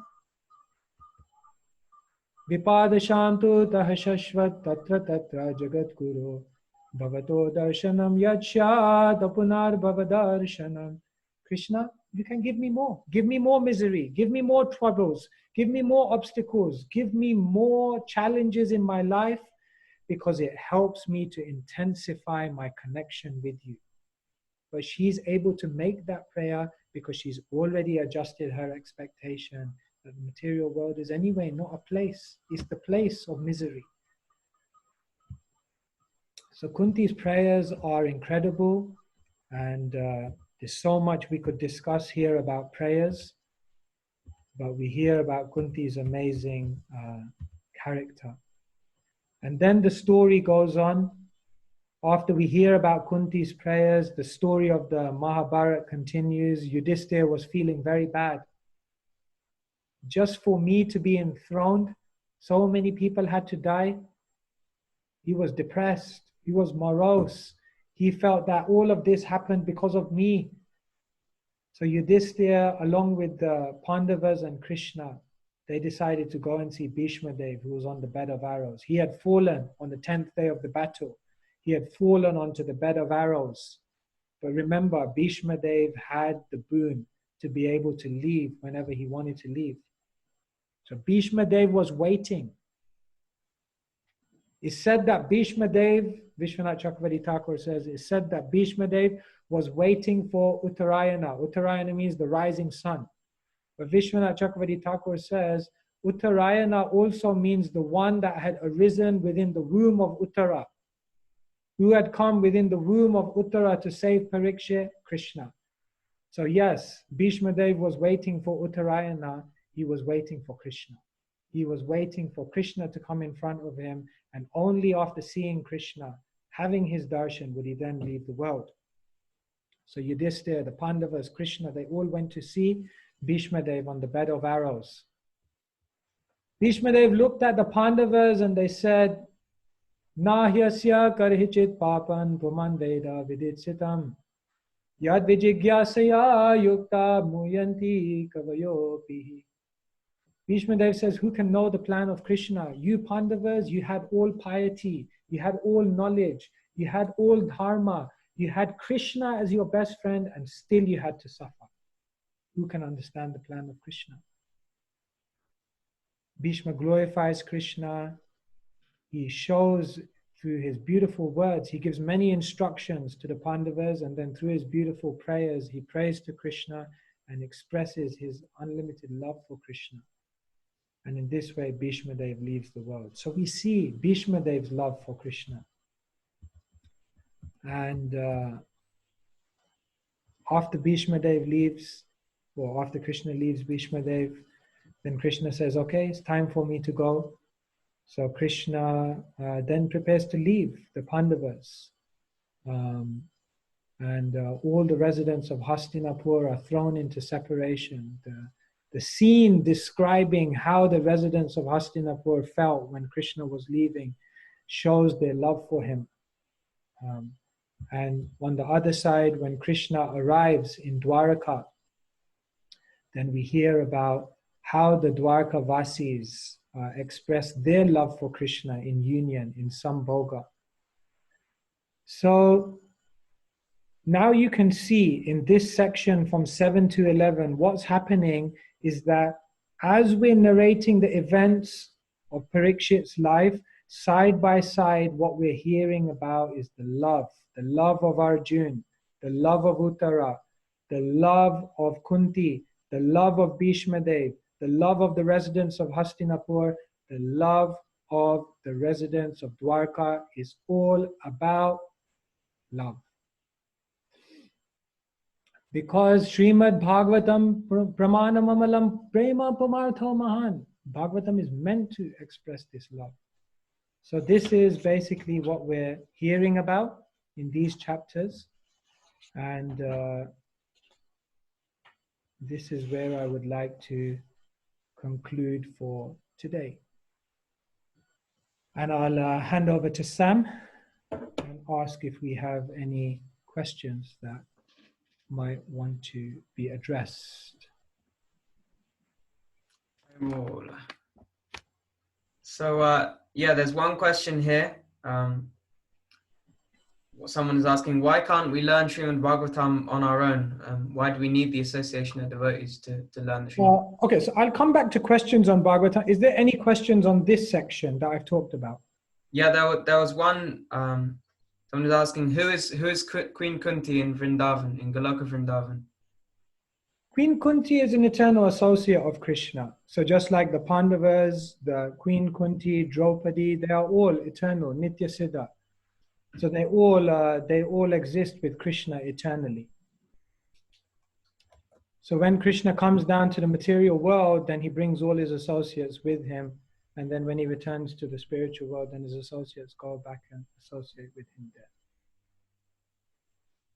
Vipadashantu tahashashvat tatra tatra jagat guru bhavato darshanam yachya tapunar bhavadarshanam. Krishna, you can give me more. Give me more misery. Give me more troubles. Give me more obstacles. Give me more challenges in my life, because it helps me to intensify my connection with you. But she's able to make that prayer because she's already adjusted her expectation that the material world is anyway not a place. It's the place of misery. So Kunti's prayers are incredible, and there's so much we could discuss here about prayers, but we hear about Kunti's amazing character. And then the story goes on. After we hear about Kunti's prayers, the story of the Mahabharata continues. Yudhishthira was feeling very bad. Just for me to be enthroned, so many people had to die. He was depressed. He was morose. He felt that all of this happened because of me. So Yudhishthira, along with the Pandavas and Krishna, they decided to go and see Bhishma Dev, who was on the bed of arrows. He had fallen on the 10th day of the battle. He had fallen onto the bed of arrows. But remember, Bhishma Dev had the boon to be able to leave whenever he wanted to leave. So Bhishma Dev was waiting. It's said that Bhishma Dev, Vishwanath Chakravarti Thakur says, it's said that Bhishma Dev was waiting for Uttarayana. Uttarayana means the rising sun. But Vishwanath Chakravarti Thakur says, Uttarayana also means the one that had arisen within the womb of Uttara. Who had come within the womb of Uttara to save Parikshit? Krishna. So yes, Bhishma Dev was waiting for Uttarayana. He was waiting for Krishna. He was waiting for Krishna to come in front of him, and only after seeing Krishna, having his darshan, would he then leave the world. So Yudhishthira, the Pandavas, Krishna, they all went to see Bhishma Dev on the bed of arrows. Bhishma Dev looked at the Pandavas and they said, Nahyasya karhichit papan puman veda viditsitam. Yad vijigyasaya yukta muyanti kavayopihi. Bhishma Dev says, who can know the plan of Krishna? You Pandavas, you had all piety, you had all knowledge, you had all dharma, you had Krishna as your best friend, and still you had to suffer. Who can understand the plan of Krishna? Bhishma glorifies Krishna. He shows through his beautiful words, he gives many instructions to the Pandavas, and then through his beautiful prayers, he prays to Krishna and expresses his unlimited love for Krishna. And in this way, Bhishma Dev leaves the world. So we see Bhishma Dev's love for Krishna. And after Bhishma Dev leaves, or after Krishna leaves Bhishma Dev, then Krishna says, okay, it's time for me to go. So Krishna then prepares to leave the Pandavas. And all the residents of Hastinapur are thrown into separation. The scene describing how the residents of Hastinapur felt when Krishna was leaving shows their love for him. And on the other side, when Krishna arrives in Dwaraka, then we hear about how the Dwarka Vasis express their love for Krishna in union, in Sambhoga. So now you can see in this section from 7 to 11, what's happening is that as we're narrating the events of Parikshit's life, side by side, what we're hearing about is the love of Arjun, the love of Uttara, the love of Kunti, the love of Bhishma Dev, the love of the residents of Hastinapur, the love of the residents of Dwarka is all about love. Because Srimad Bhagavatam Pramanamamalam Prema Pamartho Mahan. Bhagavatam is meant to express this love. So this is basically what we're hearing about in these chapters. And this is where I would like to conclude for today. And I'll hand over to Sam and ask if we have any questions that might want to be addressed. So yeah, there's one question here. Someone is asking, why can't we learn Srimad Bhagavatam on our own? Why do we need the association of devotees to learn the Srimad? Okay, so I'll come back to questions on Bhagavatam. Is there any questions on this section that I've talked about? Yeah, there was one. Someone is asking, who is Queen Kunti in Vrindavan, in Goloka Vrindavan? Queen Kunti is an eternal associate of Krishna. So just like the Pandavas, the Queen Kunti, Draupadi, they are all eternal, Nitya Siddha. So they all exist with Krishna eternally. So when Krishna comes down to the material world, then he brings all his associates with him. And then when he returns to the spiritual world, then his associates go back and associate with him there.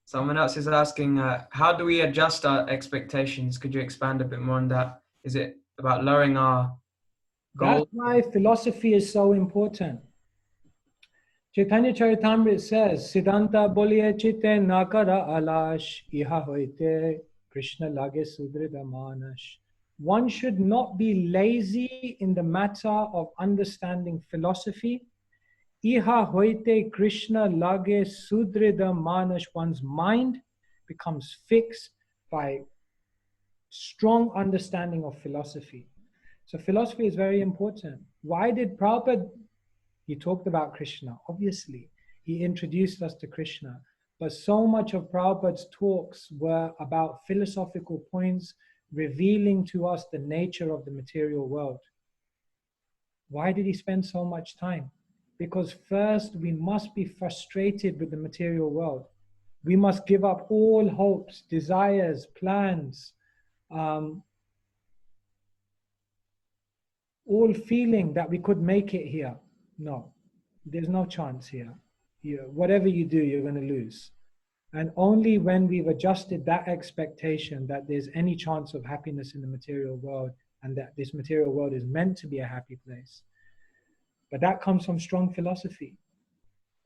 Someone else is asking, how do we adjust our expectations? Could you expand a bit more on that? Is it about lowering our goals? That's why philosophy is so important. Chaitanya Charitamrita says, Siddhanta bolye chitte nakara alash iha hoite Krishna lage sudrida manash. One should not be lazy in the matter of understanding philosophy. Iha hoite Krishna lage sudrida manash. One's mind becomes fixed by strong understanding of philosophy. So philosophy is very important. Why did Prabhupada, he talked about Krishna, obviously. He introduced us to Krishna. But so much of Prabhupada's talks were about philosophical points, revealing to us the nature of the material world. Why did he spend so much time? Because first, we must be frustrated with the material world. We must give up all hopes, desires, plans, all feeling that we could make it here. No, there's no chance here. Whatever you do, you're going to lose. And only when we've adjusted that expectation that there's any chance of happiness in the material world and that this material world is meant to be a happy place. But that comes from strong philosophy.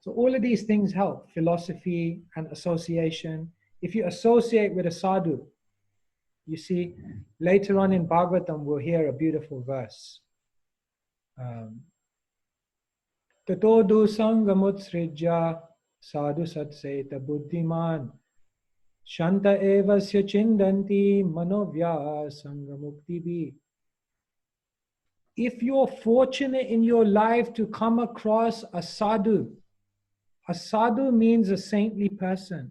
So all of these things help, philosophy and association. If you associate with a sadhu, you see, later on in Bhagavatam, we'll hear a beautiful verse. Tatodu sangamutsrijya sadhu satseta buddhiman shanta evasya chindanti manovya sangamuktibi. If you're fortunate in your life to come across a sadhu means a saintly person.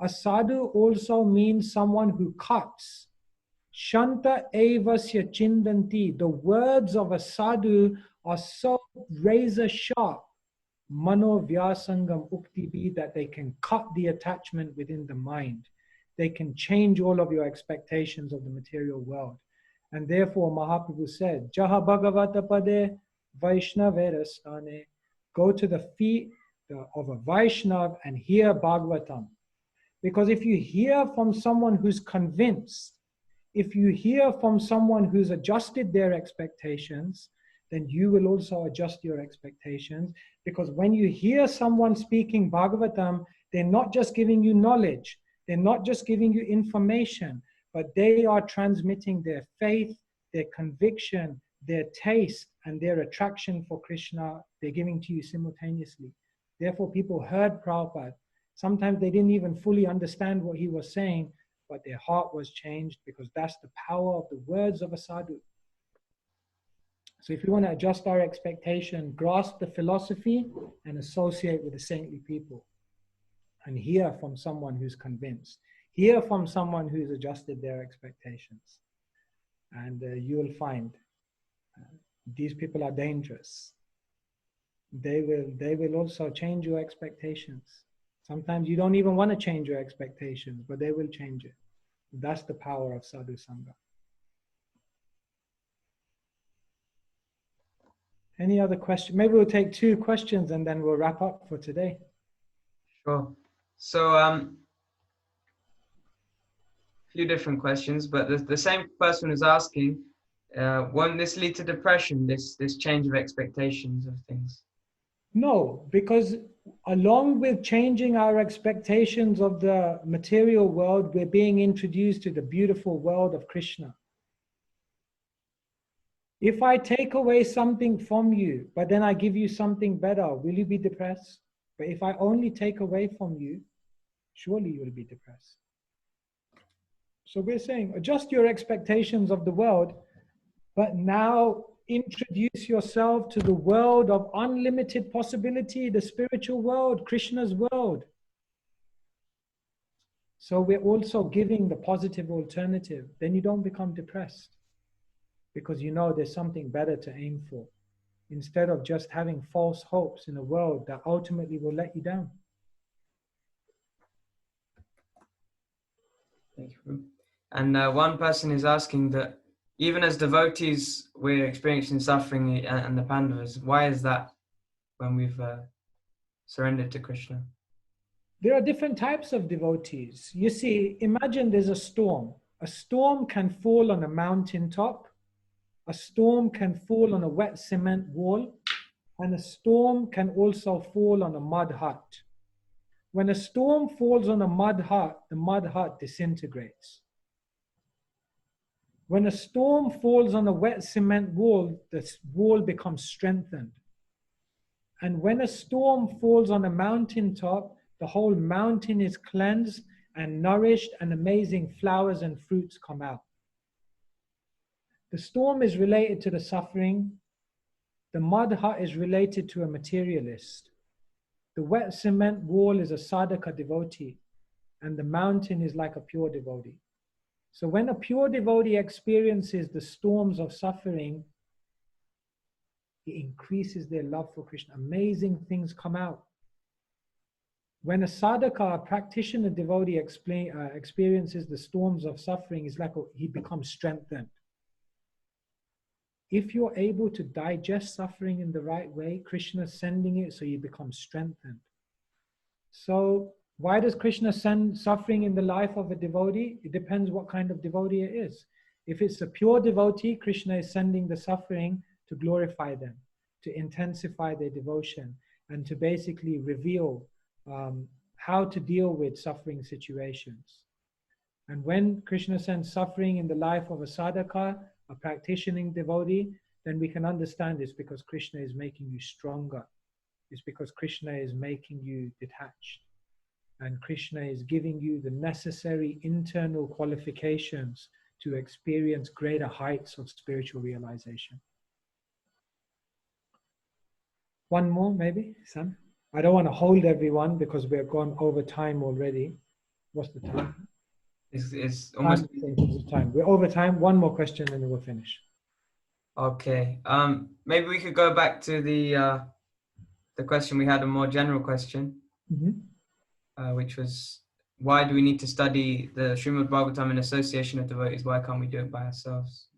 A sadhu also means someone who cuts. Shanta evasya chindanti. The words of a sadhu are so razor sharp, mano vyasangam uktibi, that they can cut the attachment within the mind. They can change all of your expectations of the material world. And therefore Mahaprabhu said, Jaha Bhagavata pade Vaishnaverastane. Go to the feet of a Vaishnav and hear Bhagavatam. Because if you hear from someone who's convinced, if you hear from someone who's adjusted their expectations, then you will also adjust your expectations. Because when you hear someone speaking Bhagavatam, they're not just giving you knowledge, they're not just giving you information, but they are transmitting their faith, their conviction, their taste, and their attraction for Krishna. They're giving to you simultaneously. Therefore, people heard Prabhupada. Sometimes they didn't even fully understand what he was saying, but their heart was changed, because that's the power of the words of a sadhu. So if you want to adjust our expectation, grasp the philosophy and associate with the saintly people. And hear from someone who's convinced. Hear from someone who's adjusted their expectations. And you will find these people are dangerous. They will also change your expectations. Sometimes you don't even want to change your expectations, but they will change it. That's the power of sadhu sangha. Any other question? Maybe we'll take 2 questions and then we'll wrap up for today. Sure. So, few different questions, but the same person is asking, won't this lead to depression, this change of expectations of things? No, because along with changing our expectations of the material world, we're being introduced to the beautiful world of Krishna. If I take away something from you, but then I give you something better, will you be depressed? But if I only take away from you, surely you will be depressed. So we're saying, adjust your expectations of the world, but now introduce yourself to the world of unlimited possibility, the spiritual world, Krishna's world. So we're also giving the positive alternative. Then you don't become depressed, because you know there's something better to aim for, instead of just having false hopes in a world that ultimately will let you down. Thank you. And one person is asking that even as devotees, we're experiencing suffering and the Pandavas. Why is that when we've surrendered to Krishna? There are different types of devotees. You see, imagine there's a storm. A storm can fall on a mountaintop. A storm can fall on a wet cement wall. And a storm can also fall on a mud hut. When a storm falls on a mud hut, the mud hut disintegrates. When a storm falls on a wet cement wall, the wall becomes strengthened. And when a storm falls on a mountaintop, the whole mountain is cleansed and nourished, and amazing flowers and fruits come out. The storm is related to the suffering. The mud hut is related to a materialist. The wet cement wall is a sadhaka devotee, and the mountain is like a pure devotee. So when a pure devotee experiences the storms of suffering, it increases their love for Krishna. Amazing things come out. When a sadhaka, a practitioner devotee experiences the storms of suffering, it's like he becomes strengthened. If you're able to digest suffering in the right way, Krishna is sending it so you become strengthened. So why does Krishna send suffering in the life of a devotee? It depends what kind of devotee it is. If it's a pure devotee, Krishna is sending the suffering to glorify them, to intensify their devotion. and to basically reveal how to deal with suffering situations. And when Krishna sends suffering in the life of a sadhaka, a practicing devotee, then we can understand it's because Krishna is making you stronger. It's because Krishna is making you detached. And Krishna is giving you the necessary internal qualifications to experience greater heights of spiritual realization. One more, maybe, Sam? I don't want to hold everyone because we're gone over time already. What's the time? It's almost time. We're over time. One more question and then we'll finish. okay. Maybe we could go back to the question we had, a more general question, which was, why do we need to study the Srimad Bhagavatam in association of devotees? Why can't we do it by ourselves?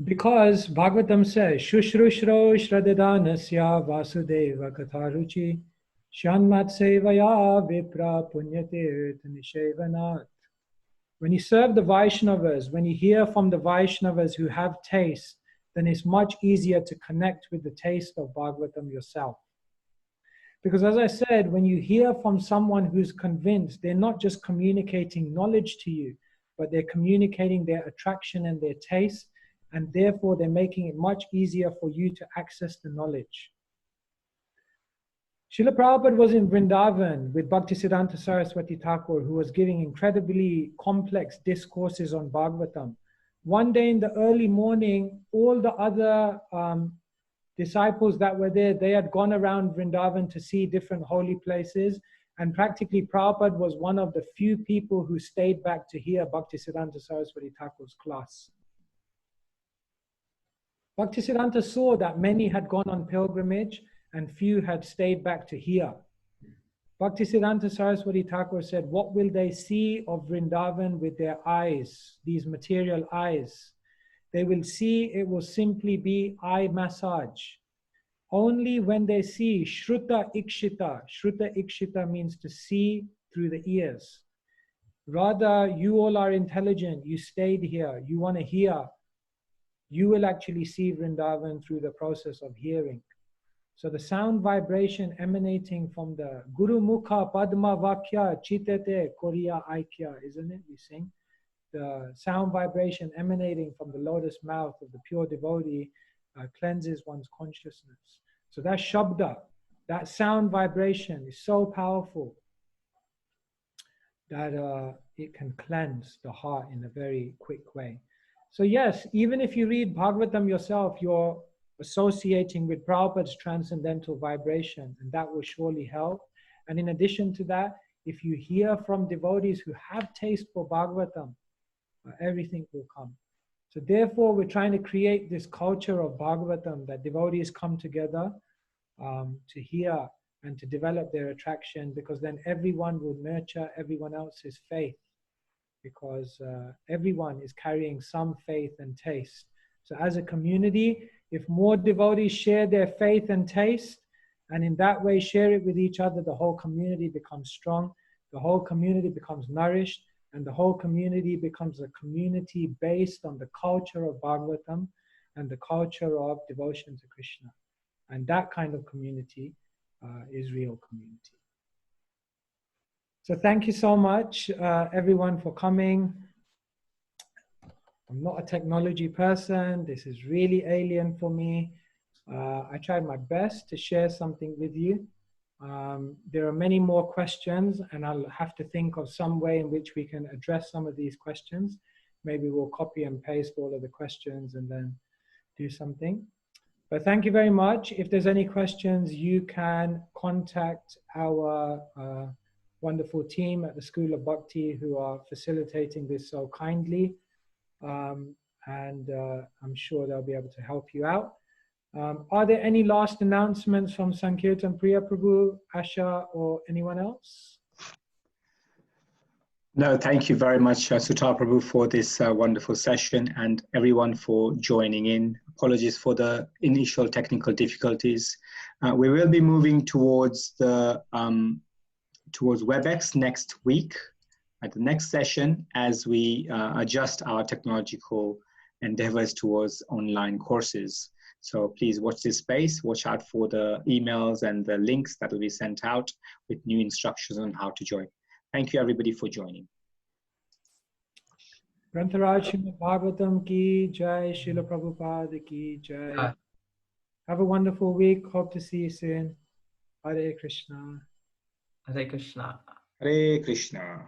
Because Bhagavatam says, Shushrushro Shradedanasya Vasudeva Katharuchi Shanmat Sevaya Vipra Punyatirth Nishevanat. When you serve the Vaishnavas, when you hear from the Vaishnavas who have taste, then it's much easier to connect with the taste of Bhagavatam yourself. Because as I said, when you hear from someone who's convinced, they're not just communicating knowledge to you, but they're communicating their attraction and their taste, and therefore they're making it much easier for you to access the knowledge. Srila Prabhupada was in Vrindavan with Bhaktisiddhanta Saraswati Thakur, who was giving incredibly complex discourses on Bhagavatam. One day in the early morning, all the other disciples that were there, they had gone around Vrindavan to see different holy places, and practically Prabhupada was one of the few people who stayed back to hear Bhaktisiddhanta Saraswati Thakur's class. Bhaktisiddhanta saw that many had gone on pilgrimage and few had stayed back to hear. Bhaktisiddhanta Saraswati Thakur said, what will they see of Vrindavan with their eyes, these material eyes? They will see it will simply be eye massage. Only when they see Shruta Ikshita means to see through the ears. Rather, you all are intelligent, you stayed here, you want to hear. You will actually see Vrindavan through the process of hearing. So the sound vibration emanating from the Guru Mukha Padma Vakya Chitete Koriya Aikya, isn't it? We sing. The sound vibration emanating from the lotus mouth of the pure devotee cleanses one's consciousness. So that Shabda, that sound vibration is so powerful that it can cleanse the heart in a very quick way. So yes, even if you read Bhagavatam yourself, you're associating with Prabhupada's transcendental vibration, and that will surely help. And in addition to that, if you hear from devotees who have taste for Bhagavatam, everything will come. So therefore, we're trying to create this culture of Bhagavatam, that devotees come together to hear and to develop their attraction, because then everyone will nurture everyone else's faith, because everyone is carrying some faith and taste. So as a community, if more devotees share their faith and taste, and in that way share it with each other, the whole community becomes strong, the whole community becomes nourished, and the whole community becomes a community based on the culture of Bhagavatam and the culture of devotion to Krishna. And that kind of community is real community. So thank you so much, everyone, for coming. I'm not a technology person. This is really alien for me. I tried my best to share something with you. There are many more questions, and I'll have to think of some way in which we can address some of these questions. Maybe we'll copy and paste all of the questions and then do something. But thank you very much. If there's any questions, you can contact our wonderful team at the School of Bhakti who are facilitating this so kindly. I'm sure they'll be able to help you out. Are there any last announcements from Sankirtan Priya Prabhu, Asha, or anyone else? No, thank you very much, Sutapa Prabhu, for this wonderful session, and everyone for joining in. Apologies for the initial technical difficulties. We will be moving towards the towards WebEx next week at the next session, as we adjust our technological endeavors towards online courses. So please watch this space, watch out for the emails and the links that will be sent out with new instructions on how to join. Thank you everybody for joining. Grantaraj Srimad Bhagavatam ki jai, Srila Prabhupada ki jai. Have a wonderful week. Hope to see you soon. Hare Krishna. Hare Krishna. Hare Krishna.